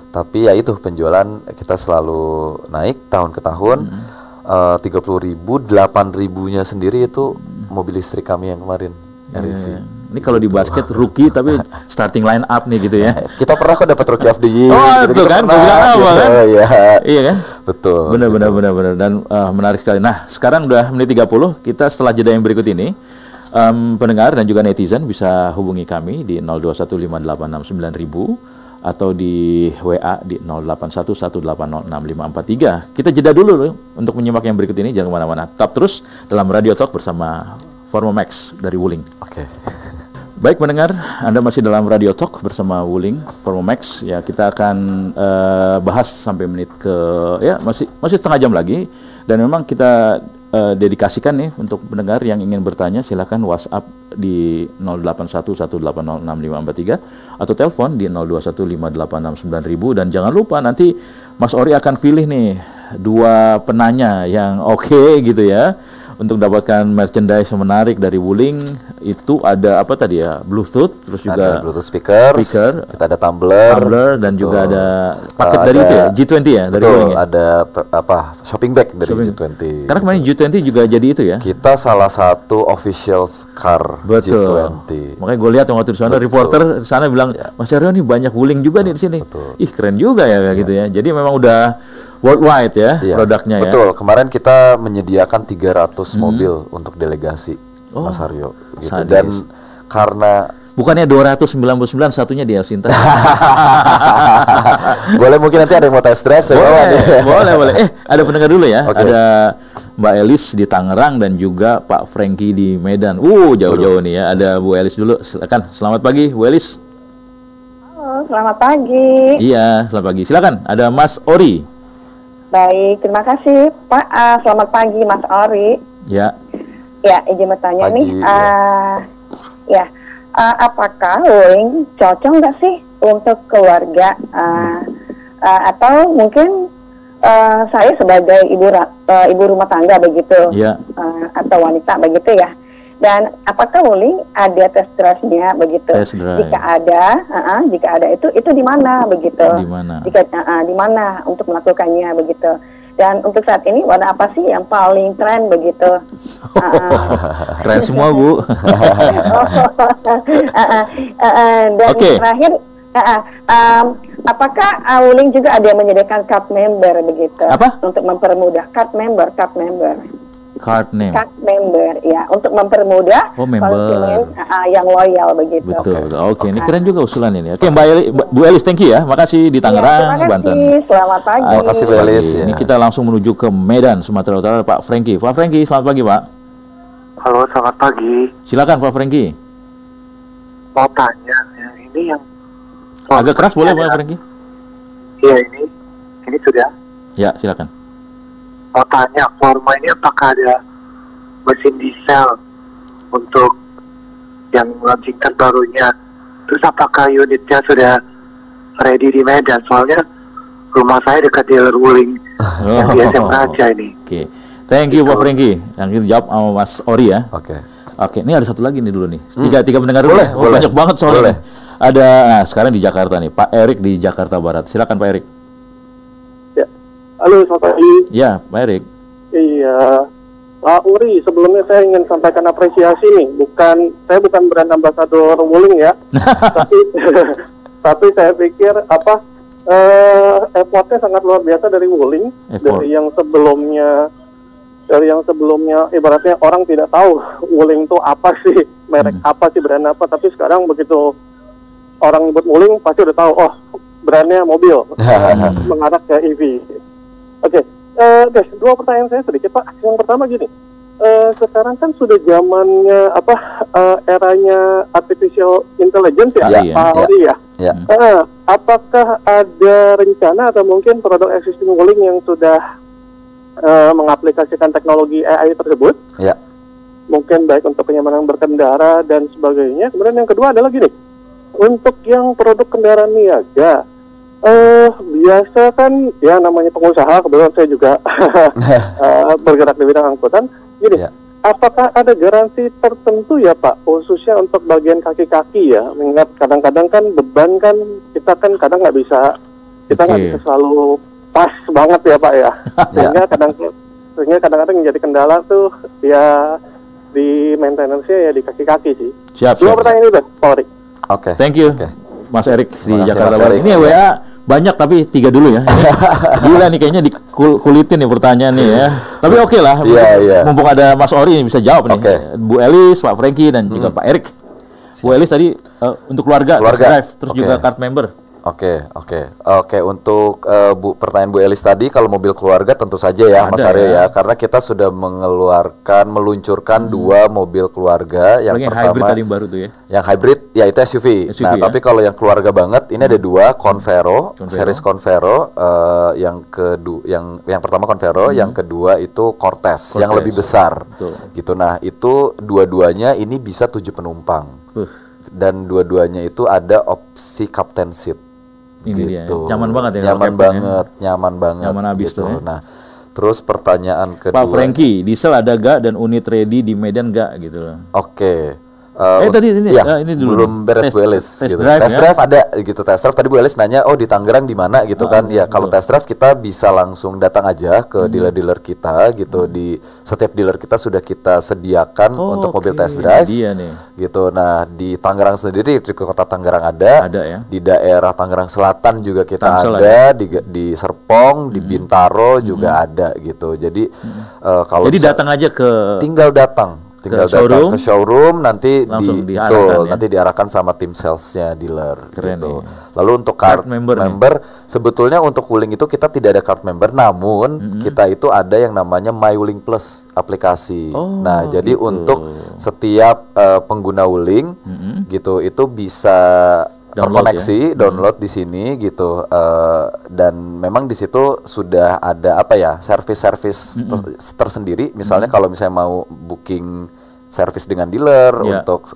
tapi ya itu penjualan kita selalu naik tahun ke tahun. 30.000, 8.000-nya sendiri itu mobil listrik kami yang kemarin REV. Ini kalau di basket rookie tapi starting line up nih gitu ya. Kita pernah kok dapat rookie of the year. Itu kan, kan? Iya kan? Betul. Benar. Dan menarik sekali. Nah, sekarang udah menit 30. Kita setelah jeda yang berikut ini, pendengar dan juga netizen bisa hubungi kami di 0215869000. atau di WA di 0811806543. Kita jeda dulu loh untuk menyimak yang berikut ini, jangan kemana-mana. Tetap terus dalam Radio Talk bersama Formomax dari Wuling. Oke. Baik mendengar, Anda masih dalam Radio Talk bersama Wuling Formomax. Ya, kita akan bahas sampai menit ke masih setengah jam lagi, dan memang kita dedikasikan nih untuk pendengar yang ingin bertanya, silakan WhatsApp di 0811806543 atau telepon di 0215869000, dan jangan lupa nanti Mas Ori akan pilih nih 2 penanya yang oke gitu ya untuk dapatkan merchandise menarik dari Wuling. Itu ada apa tadi ya? Bluetooth, terus juga ada Bluetooth speaker, kita ada tumbler, dan juga ada paket dari itu ya, G20 ya, dari Wuling ya? Ada shopping bag dari G20. Karena kemarin G20 juga jadi itu ya. Kita salah satu official car G20. Makanya gue lihat waktu di sana, reporter di sana bilang, Mas Aryo nih banyak Wuling juga nih di sini. Ih, keren juga ya kayak gitu ya. Jadi memang udah worldwide ya produknya ya. Betul, kemarin kita menyediakan 300 mobil untuk delegasi, Mas Aryo gitu. Sadis. Dan karena bukannya 299 satunya di Helsinta. Boleh, mungkin nanti ada yang mau test drive, saya bawa nih. Boleh. Ada pendengar dulu ya. Okay. Ada Mbak Elis di Tangerang dan juga Pak Frankie di Medan. Jauh-jauh nih ya. Ada Bu Elis dulu. Silakan. Selamat pagi, Bu Elis. Halo, selamat pagi. Iya, selamat pagi. Silakan. Ada Mas Ori. Baik, terima kasih Pak. Selamat pagi Mas Ori. Ya. Ya, izin bertanya nih. Apakah Wuling cocok nggak sih untuk keluarga? Atau mungkin saya sebagai ibu rumah tangga begitu, atau wanita begitu ya? Dan apakah Wuling ada test drive-nya begitu? Jika ada itu di mana begitu? Di mana? Di mana untuk melakukannya begitu? Dan untuk saat ini warna apa sih yang paling tren begitu? Tren semua, Bu. Dan terakhir, apakah Wuling juga ada yang menyediakan card member begitu? Apa? Untuk mempermudah card member. Card member ya, untuk mempermudah konsumen yang loyal begitu. Betul. Oke, ini keren juga usulan ini. Oke, Bu Elis, thank you ya. Makasih di Tangerang, Banten. Selamat pagi. Terima kasih, Bu Elis. Ini kita langsung menuju ke Medan, Sumatera Utara, Pak Frankie. Pak Frankie, selamat pagi, Pak. Halo, selamat pagi. Silakan, Pak Frankie. Mau tanya, ini yang agak keras boleh, Pak Frankie? Iya, ini sudah. Ya, silakan. Mau tanya, Forma ini apakah ada mesin diesel untuk yang launching terbarunya? Terus apakah unitnya sudah ready di Medan? Soalnya rumah saya dekat dealer Wuling yang di SM Raja ini. Oke. Thank you, Pak Frankie. Yang kita jawab sama Mas Ori ya. Oke, ini ada satu lagi nih dulu nih. Tiga pendengar dulu. Boleh. Banyak banget soalnya. Ada sekarang di Jakarta nih, Pak Erik di Jakarta Barat. Silakan Pak Erik. Halo, selamat pagi. Ya, Pak Erik. Iya, Pak Uri, sebelumnya saya ingin sampaikan apresiasi nih. Saya bukan brand ambassador Wuling ya, tapi saya pikir effortnya sangat luar biasa dari Wuling. Dari yang sebelumnya ibaratnya orang tidak tahu Wuling itu apa sih, merek apa sih, brand apa. Tapi sekarang begitu orang nyebut Wuling pasti udah tahu, brandnya mobil mengarah ke EV. Oke, dua pertanyaan saya sedikit Pak. Yang pertama gini, sekarang kan sudah zamannya eranya artificial intelligence ya, Pak Ori ya. Apakah ada rencana atau mungkin produk existing Wuling yang sudah mengaplikasikan teknologi AI tersebut? Ya. Mungkin baik untuk kenyamanan berkendara dan sebagainya. Kemudian yang kedua adalah gini, untuk yang produk kendaraan niaga. Biasa kan ya namanya pengusaha, kebetulan saya juga bergerak di bidang angkutan. Gini, apakah ada garansi tertentu ya Pak, khususnya untuk bagian kaki-kaki ya? Mengingat kadang-kadang kan beban kan kita kan kadang nggak bisa selalu pas banget ya Pak ya. Sehingga kadang-kadang menjadi kendala tuh ya di maintenance-nya ya di kaki-kaki sih. Dua pertanyaan itu Pak Ori. Oke. Thank you. Mas Erik di Jakarta Barat. Ini WA banyak tapi 3 dulu ya. Gila nih kayaknya dikulitin nih pertanyaan nih ya. Tapi oke lah. Mumpung ada Mas Ori ini bisa jawab nih. Bu Elis, Pak Frankie dan juga Pak Erik. Bu Elis tadi untuk keluarga drive, terus juga card member. Oke. Untuk pertanyaan Bu Elis tadi, kalau mobil keluarga tentu saja ya, Mas Aryo ya, karena kita sudah meluncurkan 2 mobil keluarga. Yang pertama hybrid tadi baru tuh ya. Yang hybrid ya itu SUV. Nah, tapi kalau yang keluarga banget ini ada 2 Convero, series Convero. Yang pertama Convero, yang kedua itu Cortez yang lebih besar. Gitu. Nah, itu dua-duanya ini bisa 7 penumpang. Dan dua-duanya itu ada opsi captain seat. Ini gitu. Dia. Nyaman banget ya. Nyaman banget. Nyaman abis gitu. tuh ya. Nah, terus pertanyaan kedua. Pak Franky, diesel ada gak dan unit ready di Medan gak gitu loh. Oke. Tadi ini, ya, ini dulu. Belum beres Bu Elis. Test gitu. drive, test drive ada gitu. Test drive tadi Bu Elis nanya, di Tangerang di mana gitu kan? Ya, kalau test drive kita bisa langsung datang aja ke dealer-dealer kita gitu. Di setiap dealer kita sudah kita sediakan untuk mobil test drive. Dia nih. Gitu. Nah, di Tangerang sendiri di kota Tangerang ada ya. Di daerah Tangerang Selatan juga kita Tangsel ada, di Serpong, di Bintaro juga ada gitu. Jadi kalau datang aja ke tinggal datang ke showroom nanti nanti diarahkan sama tim salesnya dealer. Keren gitu. Nih. Lalu untuk card member sebetulnya untuk Wuling itu kita tidak ada card member, namun kita itu ada yang namanya My Wuling Plus aplikasi. Nah, jadi untuk setiap pengguna Wuling gitu itu bisa terkoneksi, download di sini gitu, dan memang di situ sudah ada service tersendiri. Misalnya kalau misalnya mau booking service dengan dealer untuk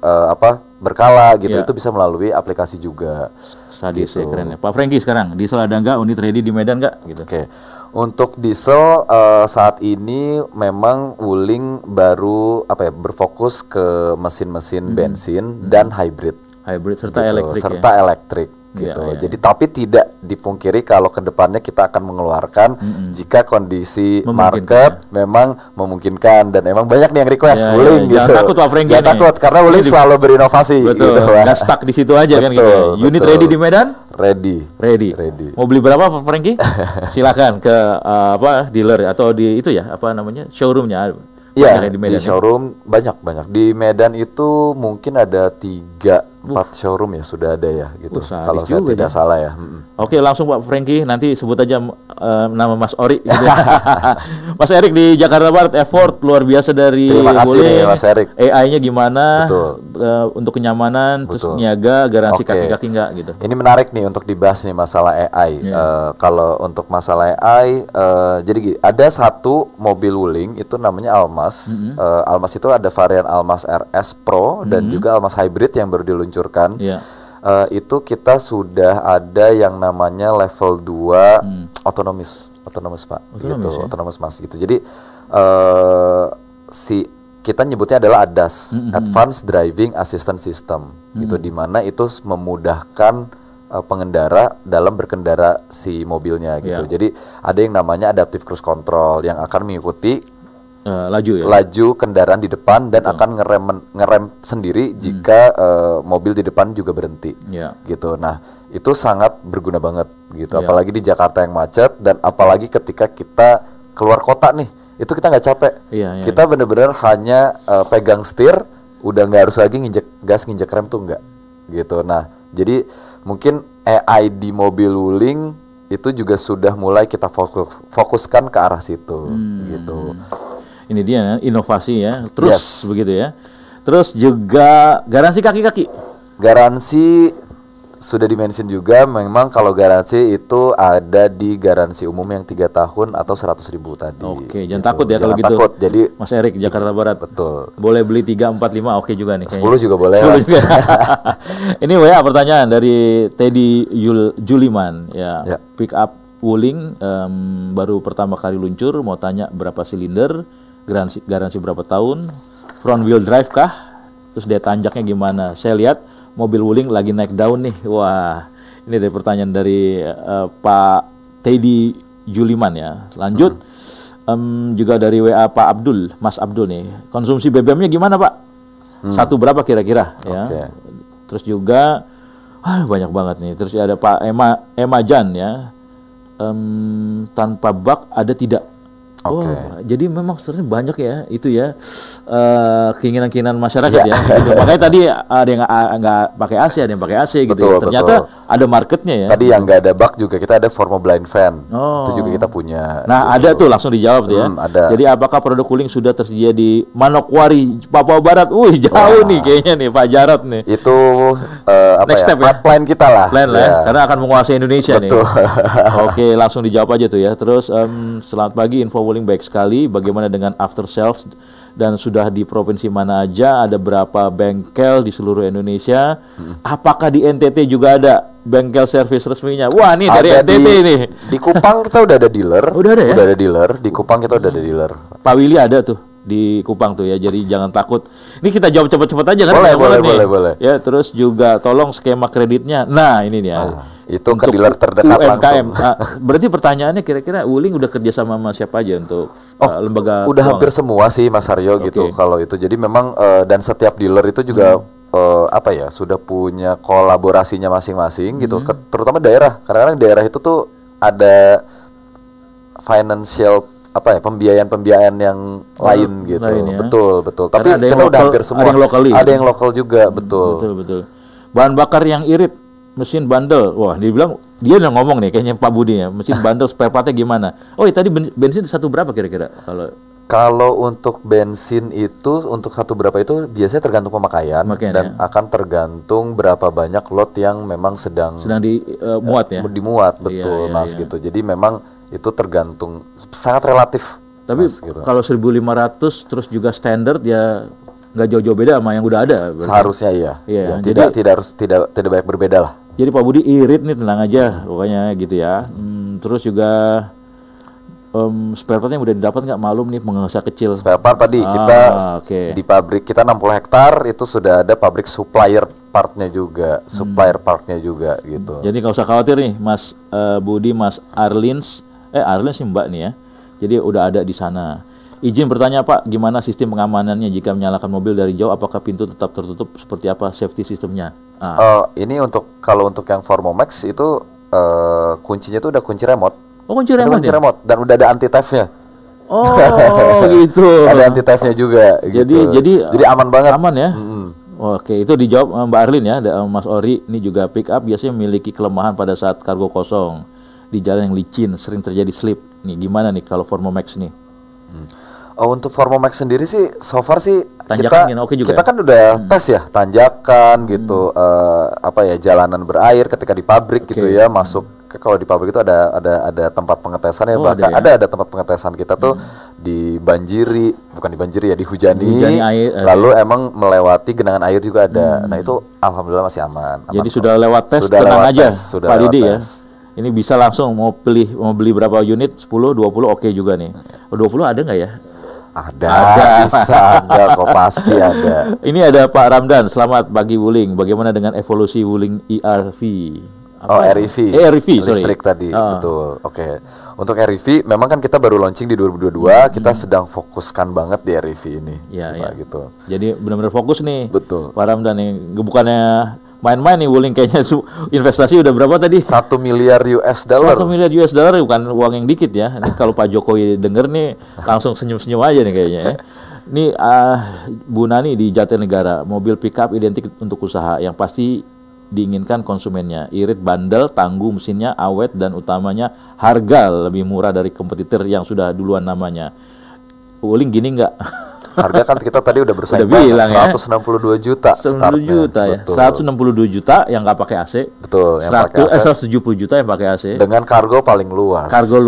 berkala gitu, itu bisa melalui aplikasi juga. Sadis gitu. Ya, keren ya. Pak Franky sekarang diesel ada nggak, unit ready di Medan nggak? Gitu. Oke. Untuk diesel saat ini memang Wuling baru berfokus ke mesin-mesin bensin dan hybrid serta gitu, elektrik elektrik gitu. Jadi tapi tidak dipungkiri kalau kedepannya kita akan mengeluarkan jika kondisi market memang memungkinkan, dan emang banyak nih yang request Wuling gitu. Jangan takut Pak Franky. Jangan takut karena Wuling selalu berinovasi. Betul. Gitu. Nggak stuck di situ aja kan gitu. Unit ready di Medan? Ready. Mau beli berapa Pak Franky? Silakan ke dealer atau di itu ya showroomnya. Iya, di showroom banyak. Di Medan itu mungkin ada 3-4 showroom ya sudah ada ya gitu. Kalau saya tidak salah ya. Oke, langsung Pak Franky, nanti sebut aja nama Mas Ori gitu. Mas Erik di Jakarta Barat, effort luar biasa dari Terima kasih nih, Mas Erik. AI-nya gimana? Untuk kenyamanan, terus niaga, garansi kaki-kaki enggak gitu. Ini menarik nih untuk dibahas nih masalah AI. Kalau untuk masalah AI, jadi ada satu mobil Wuling itu namanya Almas. Almas itu ada varian Almas RS Pro dan juga Almas Hybrid yang baru diluncurkan. Itu kita sudah ada yang namanya level 2 autonomous Pak. Autonomous Mas gitu. Jadi kita nyebutnya adalah ADAS, Advanced Driving Assistance System, gitu, di mana itu memudahkan pengendara dalam berkendara si mobilnya gitu. Jadi ada yang namanya Adaptive Cruise Control yang akan mengikuti laju kendaraan di depan dan akan ngerem sendiri jika mobil di depan juga berhenti, gitu. Nah, itu sangat berguna banget gitu, apalagi di Jakarta yang macet, dan apalagi ketika kita keluar kota nih, itu kita nggak capek, kita bener-bener hanya pegang setir, udah nggak harus lagi nginjek gas, nginjek rem tuh nggak, gitu. Nah, jadi mungkin AI di mobil Wuling itu juga sudah mulai kita fokuskan ke arah situ, gitu. Ini dia inovasi ya, terus begitu ya. Terus juga garansi kaki-kaki. Garansi sudah dimention juga, memang kalau garansi itu ada di garansi umum yang 3 tahun atau 100.000 tadi. Oke, jangan takut ya kalau gitu. Takut. Jadi Mas Erik Jakarta Barat. Betul. Boleh beli 3, 4, 5, oke juga nih. 10 juga boleh. 10 juga. Ini pertanyaan dari Teddy Juliman ya. Pick up Wuling baru pertama kali luncur, mau tanya berapa silinder, garansi berapa tahun, front wheel drive kah, terus daya tanjaknya gimana. Saya lihat mobil Wuling lagi naik daun nih. Wah, ini dari pertanyaan dari Pak Teddy Juliman ya. Lanjut, juga dari WA Pak Abdul, Mas Abdul nih. Konsumsi BBM-nya gimana Pak? Satu berapa kira-kira? Ya. Terus juga, banyak banget nih. Terus ada Pak Emma Jan ya. Tanpa bak ada tidak? Jadi memang sebenarnya banyak ya itu ya keinginan-keinginan masyarakat ya. Gitu. Makanya tadi ada yang nggak pakai AC, ada yang pakai AC gitu. Ternyata ada marketnya ya. Tadi yang nggak ada bak juga kita ada Formo Blind Fan. Itu juga kita punya. Nah, ada tuh langsung dijawab tuh ya. Ada. Jadi apakah produk Wuling sudah tersedia di Manokwari, Papua Barat? Wih, jauh nih kayaknya nih Pak Jarot nih. Itu next step ya? Plan kita lah. Plan lah ya, karena akan menguasai Indonesia nih. Oke, langsung dijawab aja tuh ya. Terus selamat pagi, info Wuling baik sekali. Bagaimana dengan after sales? Dan sudah di provinsi mana aja, ada berapa bengkel di seluruh Indonesia? Apakah di NTT juga ada bengkel servis resminya? Wah, nih dari NTT nih. Di Kupang kita udah ada dealer. Udah ada ya? Udah ada dealer. Di Kupang kita udah ada dealer. Pak Willy ada tuh di Kupang tuh ya. Jadi jangan takut. Ini kita jawab cepat-cepat aja kan? Boleh. Ya, terus juga tolong skema kreditnya. Nah, ini dia. Itu ke dealer terdekat UMKM. langsung. Berarti pertanyaannya kira-kira Wuling udah kerja sama siapa aja untuk lembaga udah keuangan? Hampir semua sih Mas Aryo gitu kalau itu. Jadi memang dan setiap dealer itu juga sudah punya kolaborasinya masing-masing gitu. Terutama daerah. Karena daerah itu tuh ada financial pembiayaan yang lain gitu. Lain, ya? Betul. Tapi kita udah hampir semua. Ada yang lokal juga, betul. Bahan bakar yang irit, mesin bandel. Wah, dia udah ngomong nih kayaknya Pak Budi ya. Mesin bandel spare partnya gimana? Oh, tadi bensin satu berapa kira-kira kalau untuk bensin itu untuk satu berapa itu biasanya tergantung pemakaian dan akan tergantung berapa banyak lot yang memang sedang dimuat ya. Dimuat betul Mas gitu. Jadi memang itu tergantung sangat relatif. Tapi Mas, gitu. Kalau 1.500 terus juga standar ya nggak jauh-jauh beda sama yang udah ada. Seharusnya iya. Ya, tidak banyak berbeda lah. Jadi Pak Budi irit nih, tenang aja pokoknya gitu ya. Terus juga spare partnya udah didapat nggak, malum nih pengusaha kecil. Spare part tadi kita di pabrik kita 60 hektar itu sudah ada pabrik supplier partnya juga, gitu. Jadi nggak usah khawatir nih Mas Budi, Mas Arlins sih Mbak nih ya. Jadi udah ada di sana. Izin bertanya Pak, gimana sistem pengamanannya jika menyalakan mobil dari jauh? Apakah pintu tetap tertutup? Seperti apa safety sistemnya? Ini kalau untuk yang Formo Max itu kuncinya itu udah kunci remote. Oh, kunci remote dan udah ada anti theft-nya. Oh, gitu. Ada anti theft-nya juga. Jadi aman banget. Aman ya. Oke, itu dijawab Mbak Arlin ya. Mas Ori, ini juga pick up biasanya memiliki kelemahan pada saat kargo kosong di jalan yang licin, sering terjadi slip. Nih gimana nih kalau Formo Max nih? Untuk Formo Max sendiri sih so far sih tanjakan kita kan udah tes ya tanjakan gitu jalanan berair ketika di pabrik gitu ya masuk kalau di pabrik itu ada tempat pengetesan ya bahkan ada tempat pengetesan kita tuh dihujani air, lalu emang melewati genangan air juga ada. Nah itu alhamdulillah masih aman. Jadi sudah lewat tes, tenang aja Pak Didi ya. Ini bisa langsung mau beli berapa unit, 10, 20 oke juga nih. 20 ada nggak ya? Ada. Bisa ada kok, pasti ada. Ini ada Pak Ramdan, selamat pagi Wuling. Bagaimana dengan evolusi Wuling ERV? REV listrik tadi, betul. Oke. Untuk REV memang kan kita baru launching di 2022, kita sedang fokuskan banget di REV ini. Iya. Gitu. Jadi benar-benar fokus nih. Betul. Pak Ramdan nih, bukannya main-main nih Wuling kayaknya investasi udah berapa tadi? 1 miliar US dollar. 1 miliar US dollar bukan uang yang dikit ya. Ini kalau Pak Jokowi denger nih langsung senyum-senyum aja nih kayaknya ya. Ini Bu Nani di Jatinegara, mobil pickup identik untuk usaha yang pasti diinginkan konsumennya. Irit, bandel, tangguh mesinnya, awet dan utamanya harga lebih murah dari kompetitor yang sudah duluan namanya. Wuling gini nggak? Harga kan kita tadi udah bersaing bilang 162 juta. 162 juta ya. Betul. 162 juta yang nggak pakai AC. Betul, yang pakai AC. 170 juta yang pakai AC. Dengan kargo paling luas. Kargo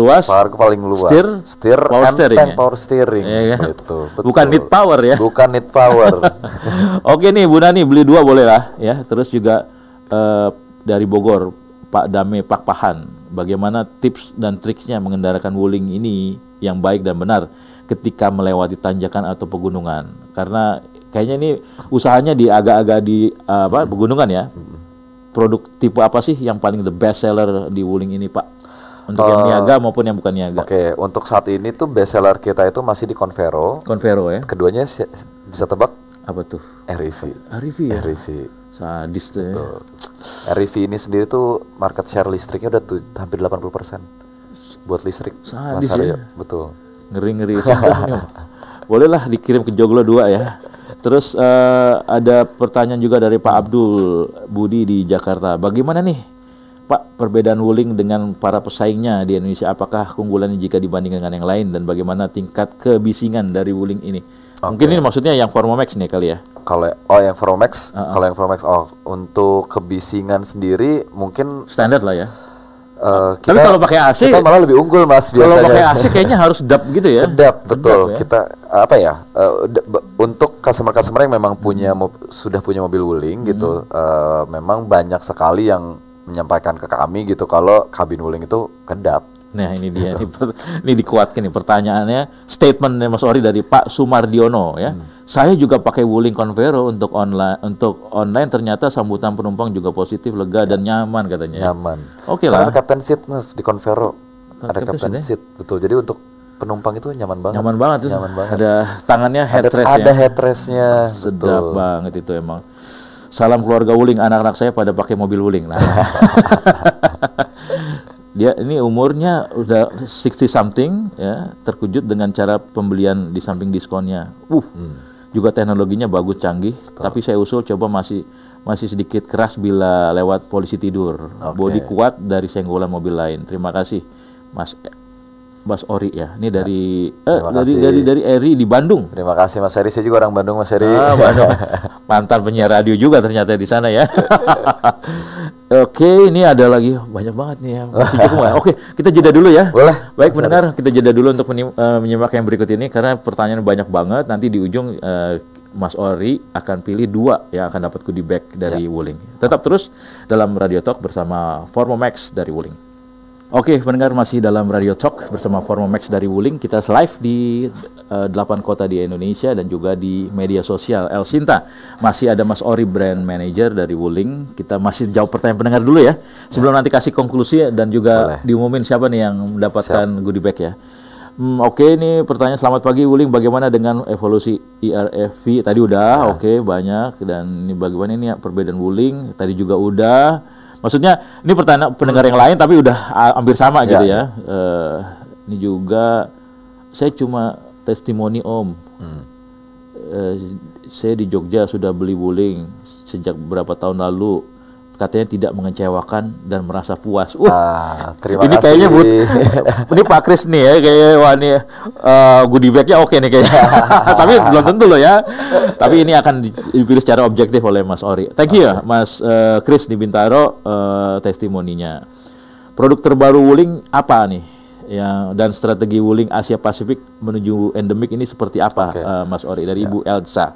paling luas. Setir power steering. Ya, kan? Betul. Bukan need power ya. Bukan need power. Oke nih Bu Nani, beli 2 boleh lah ya. Terus juga dari Bogor, Pak Dame Pak Pahan. Bagaimana tips dan triksnya mengendarakan Wuling ini yang baik dan benar ketika melewati tanjakan atau pegunungan? Karena kayaknya ini usahanya di agak-agak di pegunungan ya. Produk tipe apa sih yang paling the best seller di Wuling ini Pak? Untuk yang niaga maupun yang bukan niaga. Oke, untuk saat ini tuh best seller kita itu masih di Convero. Convero ya. Keduanya bisa tebak? Apa tuh? REV. REV ya. REV. Sadis tuh ya. REV ini sendiri tuh market share listriknya udah hampir 80% buat listrik. Sadis ya. Betul. Ngeri-ngeri. Boleh lah dikirim ke Joglo 2 ya. Terus ada pertanyaan juga dari Pak Abdul Budi di Jakarta. Bagaimana nih Pak, perbedaan Wuling dengan para pesaingnya di Indonesia, apakah keunggulannya jika dibandingkan dengan yang lain, dan bagaimana tingkat kebisingan dari Wuling ini? Mungkin ini maksudnya yang Formomax nih kali ya. Kalau yang Formomax, untuk kebisingan sendiri mungkin standar lah ya. Tapi kalau pakai AC kita malah lebih unggul, Mas, biasanya. Kalau pakai AC kayaknya harus DAP gitu ya. DAP, betul. Ya? Kita untuk customer yang memang sudah punya mobil Wuling gitu, memang banyak sekali yang menyampaikan ke kami gitu kalau kabin Wuling itu kedap. Nah ini dia, ini dikuatkan nih pertanyaannya, statementnya Mas Ori dari Pak Sumardiono ya. Saya juga pakai Wuling Convero untuk online ternyata sambutan penumpang juga positif, lega dan nyaman katanya. Nyaman. Oke lah. Ada Captain Seat, Mas, di Convero. Ada Captain Seat, betul. Jadi untuk penumpang itu nyaman banget. Nyaman banget. Ada tangannya headrest ya. Ada headrestnya. Sedap banget itu emang. Salam keluarga Wuling, anak-anak saya pada pakai mobil Wuling. Nah. Dia ini umurnya udah 60 something ya, terkejut dengan cara pembelian di samping diskonnya. Juga teknologinya bagus, canggih. Betul. Tapi saya usul coba masih sedikit keras bila lewat polisi tidur. Bodi kuat dari senggolan mobil lain. Terima kasih Mas Ori ya. Ini dari Eri di Bandung. Terima kasih Mas Eri. Saya juga orang Bandung, Mas Eri. Bandung. Mantan penyiar radio juga ternyata di sana ya. Oke, ini ada lagi banyak banget nih ya. Oke, kita jeda dulu ya. Boleh. Baik pendengar, kita jeda dulu untuk menyimak yang berikut ini karena pertanyaan banyak banget. Nanti di ujung Mas Ori akan pilih 2 yang akan dapat goodie bag dari Wuling. Tetap terus dalam Radio Talk bersama Formomax dari Wuling. Oke, pendengar, masih dalam Radio Talk bersama Formomax dari Wuling. Kita live di 8 kota di Indonesia dan juga di media sosial El Sinta. Masih ada Mas Ori, Brand Manager dari Wuling. Kita masih jawab pertanyaan pendengar dulu ya. Sebelum nanti kasih konklusi dan juga diumumin siapa nih yang mendapatkan goodie bag ya. Oke, ini pertanyaan, selamat pagi Wuling, bagaimana dengan evolusi IRFV? Tadi udah, banyak. Dan ini bagaimana ini ya, perbedaan Wuling? Tadi juga udah. Maksudnya ini pertanyaan pendengar yang lain tapi udah hampir sama gitu ya. Ini juga saya cuma testimoni Om. Saya di Jogja sudah beli Wuling sejak beberapa tahun lalu. Katanya tidak mengecewakan dan merasa puas. Terima ini kasih. Kayaknya ini Pak Kris nih ya, kayak wah nih goodie bag-nya oke nih kayaknya. Tapi belum tentu loh ya. Tapi ini akan dipilih secara objektif oleh Mas Ori. Thank you ya Mas Kris di Bintaro testimoninya. Produk terbaru Wuling apa nih? Dan strategi Wuling Asia Pasifik menuju endemik ini seperti apa Mas Ori dari Ibu Elsa?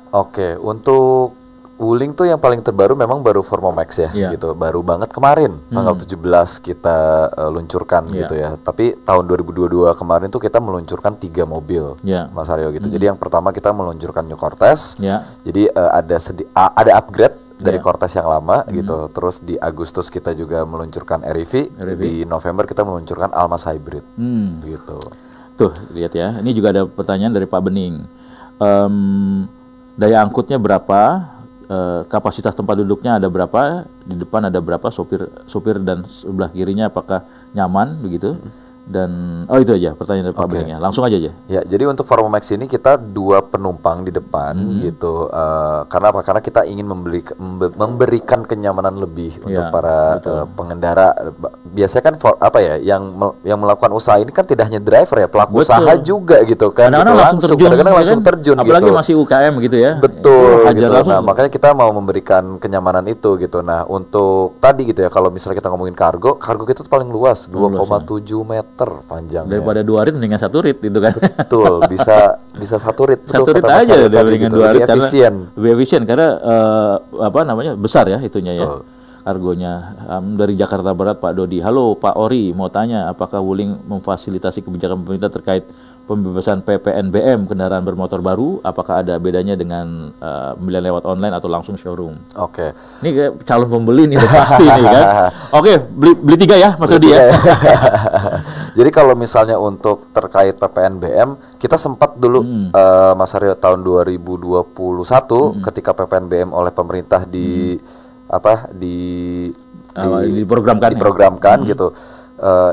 Untuk Wuling tuh yang paling terbaru memang baru Formomax ya, gitu. Baru banget kemarin, tanggal 17 kita luncurkan gitu ya. Tapi tahun 2022 kemarin tuh kita meluncurkan 3 mobil, Mas Aryo gitu. Jadi yang pertama kita meluncurkan New Cortez. Jadi ada upgrade dari Cortez yang lama gitu. Terus di Agustus kita juga meluncurkan REV. Di November kita meluncurkan Almas Hybrid, gitu. Tuh lihat ya. Ini juga ada pertanyaan dari Pak Bening. Daya angkutnya berapa? Kapasitas tempat duduknya ada berapa, di depan ada berapa, sopir dan sebelah kirinya apakah nyaman begitu, dan itu aja pertanyaan dari Pak Bening ya, langsung aja. Ya, jadi untuk Formomax ini kita 2 penumpang di depan gitu, karena apa? Karena kita ingin memberikan kenyamanan lebih untuk para pengendara. Biasanya kan yang melakukan usaha ini kan tidak hanya driver ya, pelaku usaha juga gitu kan. Kadang-kadang langsung terjun apalagi gitu. masih UKM gitu ya. Betul gitu. Nah, makanya kita mau memberikan kenyamanan itu gitu. Nah, untuk tadi gitu ya, kalau misalnya kita ngomongin kargo kita tuh paling luas, 2,7 meter panjangnya. Daripada 2 rit mendingan 1 rit itu kan. Betul, bisa 1 rit. Betul, 1 rit aja mendingan 2 rit lebih efisien karena besar ya itunya ya. Kargonya. Dari Jakarta Barat Pak Dodi. Halo Pak Ori, mau tanya apakah Wuling memfasilitasi kebijakan pemerintah terkait pembebasan PPNBM kendaraan bermotor baru? Apakah ada bedanya dengan pembelian lewat online atau langsung showroom? Ini kayak calon pembeli nih pasti nih kan. Beli 3 ya Mas Dodi ya. Jadi kalau misalnya untuk terkait PPNBM, kita sempat dulu Mas Aryo tahun 2021 ketika PPNBM oleh pemerintah diprogramkan gitu.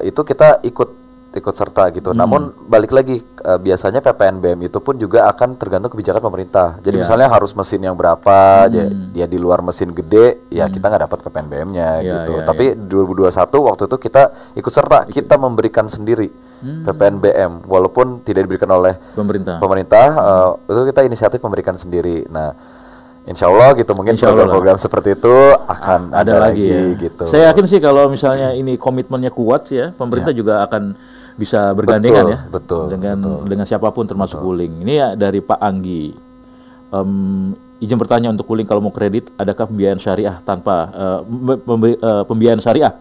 Itu kita ikut ikut serta gitu. Namun balik lagi biasanya PPNBM itu pun juga akan tergantung kebijakan pemerintah. Jadi misalnya harus mesin yang berapa, dia di luar mesin gede, ya kita nggak dapat PPNBM-nya gitu. Tapi 2021 waktu itu kita ikut serta, kita memberikan sendiri PPNBM walaupun tidak diberikan oleh pemerintah. Itu kita inisiatif memberikan sendiri. Nah, insya Allah gitu, mungkin program-program seperti itu akan ada lagi ya. Gitu. Saya yakin sih kalau misalnya ini komitmennya kuat ya, pemerintah juga akan bisa bergandengan dengan siapapun termasuk Wuling. Ini ya dari Pak Anggi. Izin bertanya untuk Wuling, kalau mau kredit, adakah pembiayaan syariah tanpa pembiayaan syariah?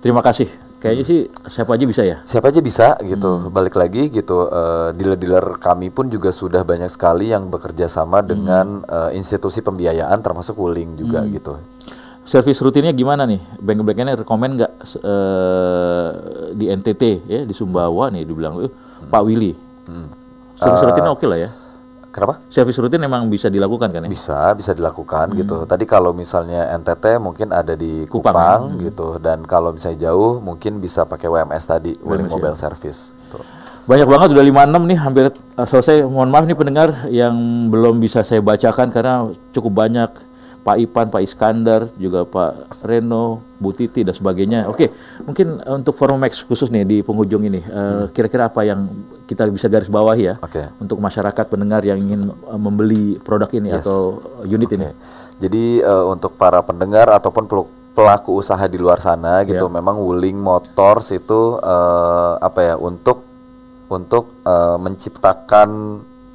Terima kasih. Kayaknya sih siapa aja bisa ya? Siapa aja bisa gitu. Balik lagi gitu, dealer-dealer kami pun juga sudah banyak sekali yang bekerja sama dengan institusi pembiayaan termasuk Wuling juga gitu. Servis rutinnya gimana nih? Bengkel-bengkelnya rekomen nggak di NTT ya, di Sumbawa nih dibilang Pak Willy. Servis rutinnya oke lah ya? Kenapa? Servis rutin memang bisa dilakukan kan ya? Bisa dilakukan gitu. Tadi kalau misalnya NTT mungkin ada di Kupang gitu, dan kalau misalnya jauh mungkin bisa pakai WMS tadi, Wuling Mobile Service. Tuh. Banyak banget, udah 56 nih, hampir selesai. Mohon maaf nih pendengar yang belum bisa saya bacakan karena cukup banyak. Pak Ipan, Pak Iskandar, juga Pak Reno, Bu Titi dan sebagainya. Oke, mungkin untuk Forum Max khusus nih di penghujung ini, kira-kira apa yang kita bisa garis bawahi ya untuk masyarakat pendengar yang ingin membeli produk ini atau unit ini. Jadi untuk para pendengar ataupun pelaku usaha di luar sana gitu, memang Wuling Motors itu untuk menciptakan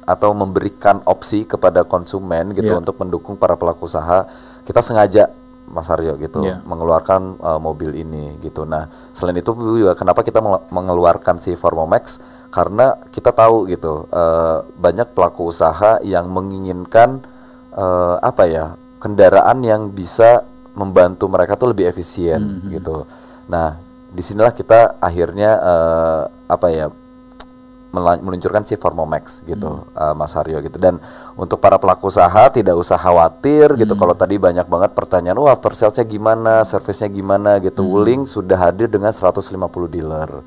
atau memberikan opsi kepada konsumen gitu untuk mendukung para pelaku usaha. Kita sengaja, Mas Aryo gitu, mengeluarkan mobil ini gitu. Nah, selain itu juga kenapa kita mengeluarkan si Formomax, karena kita tahu gitu banyak pelaku usaha yang menginginkan kendaraan yang bisa membantu mereka tuh lebih efisien gitu. Nah, disinilah kita akhirnya meluncurkan si Formomax gitu, Mas Haryo gitu. Dan untuk para pelaku usaha tidak usah khawatir gitu. Kalau tadi banyak banget pertanyaan, after sales-nya gimana, service-nya gimana gitu. Wuling sudah hadir dengan 150 dealer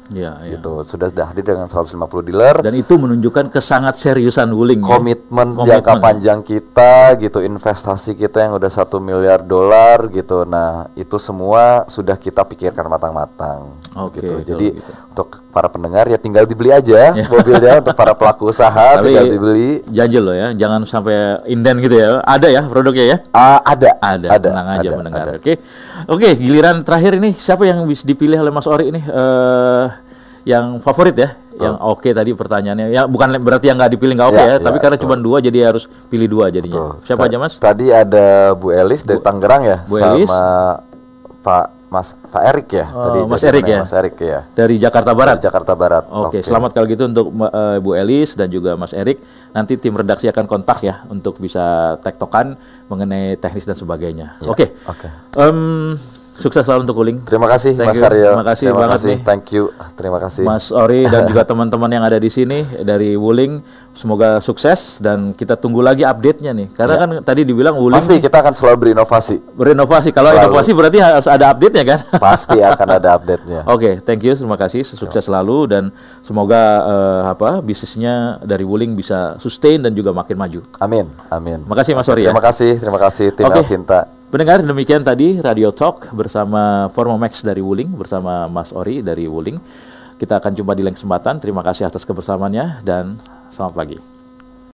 gitu. Sudah hadir dengan 150 dealer. Dan itu menunjukkan kesangat seriusan Wuling. Komitmen jangka panjang kita gitu, investasi kita yang udah $1 miliar gitu. Nah, itu semua sudah kita pikirkan matang-matang gitu. Jadi untuk para pendengar ya tinggal dibeli aja mobilnya. Untuk para pelaku usaha tinggal dibeli. Janji loh ya, jangan sampai inden gitu ya. Ada ya produknya ya? Ada. Tenang aja mendengar. Oke, giliran terakhir ini siapa yang bisa dipilih oleh Mas Ori ini yang favorit ya? Yang tadi pertanyaannya. Ya bukan berarti yang nggak dipilih nggak ya, tapi karena cuma 2 jadi harus pilih 2 jadinya. Siapa aja Mas? Tadi ada Bu Elis dari Tangerang ya, sama Pak Erik ya. Mas Erik ya. Mas Erik ya. Dari Jakarta Barat. Jakarta Barat. Oke, selamat kalau gitu untuk Bu Elis dan juga Mas Erik. Nanti tim redaksi akan kontak ya untuk bisa tektokan mengenai teknis dan sebagainya. Oke. Sukses selalu untuk Wuling. Terima kasih Mas Aryo. Terima kasih banget nih. Thank you. Terima kasih Mas Ori dan juga teman-teman yang ada di sini dari Wuling. Semoga sukses dan kita tunggu lagi update-nya nih. Karena kan tadi dibilang Wuling pasti kita akan selalu berinovasi. Kalau inovasi berarti harus ada update-nya kan? Pasti akan ada update-nya. Oke, thank you. Terima kasih. Sukses selalu dan semoga bisnisnya dari Wuling bisa sustain dan juga makin maju. Amin. Makasih Mas Ori. Terima kasih tim Elsinta. Pendengar, demikian tadi Radio Talk bersama Formomax dari Wuling, bersama Mas Ori dari Wuling. Kita akan jumpa di lain kesempatan. Terima kasih atas kebersamaannya dan selamat pagi.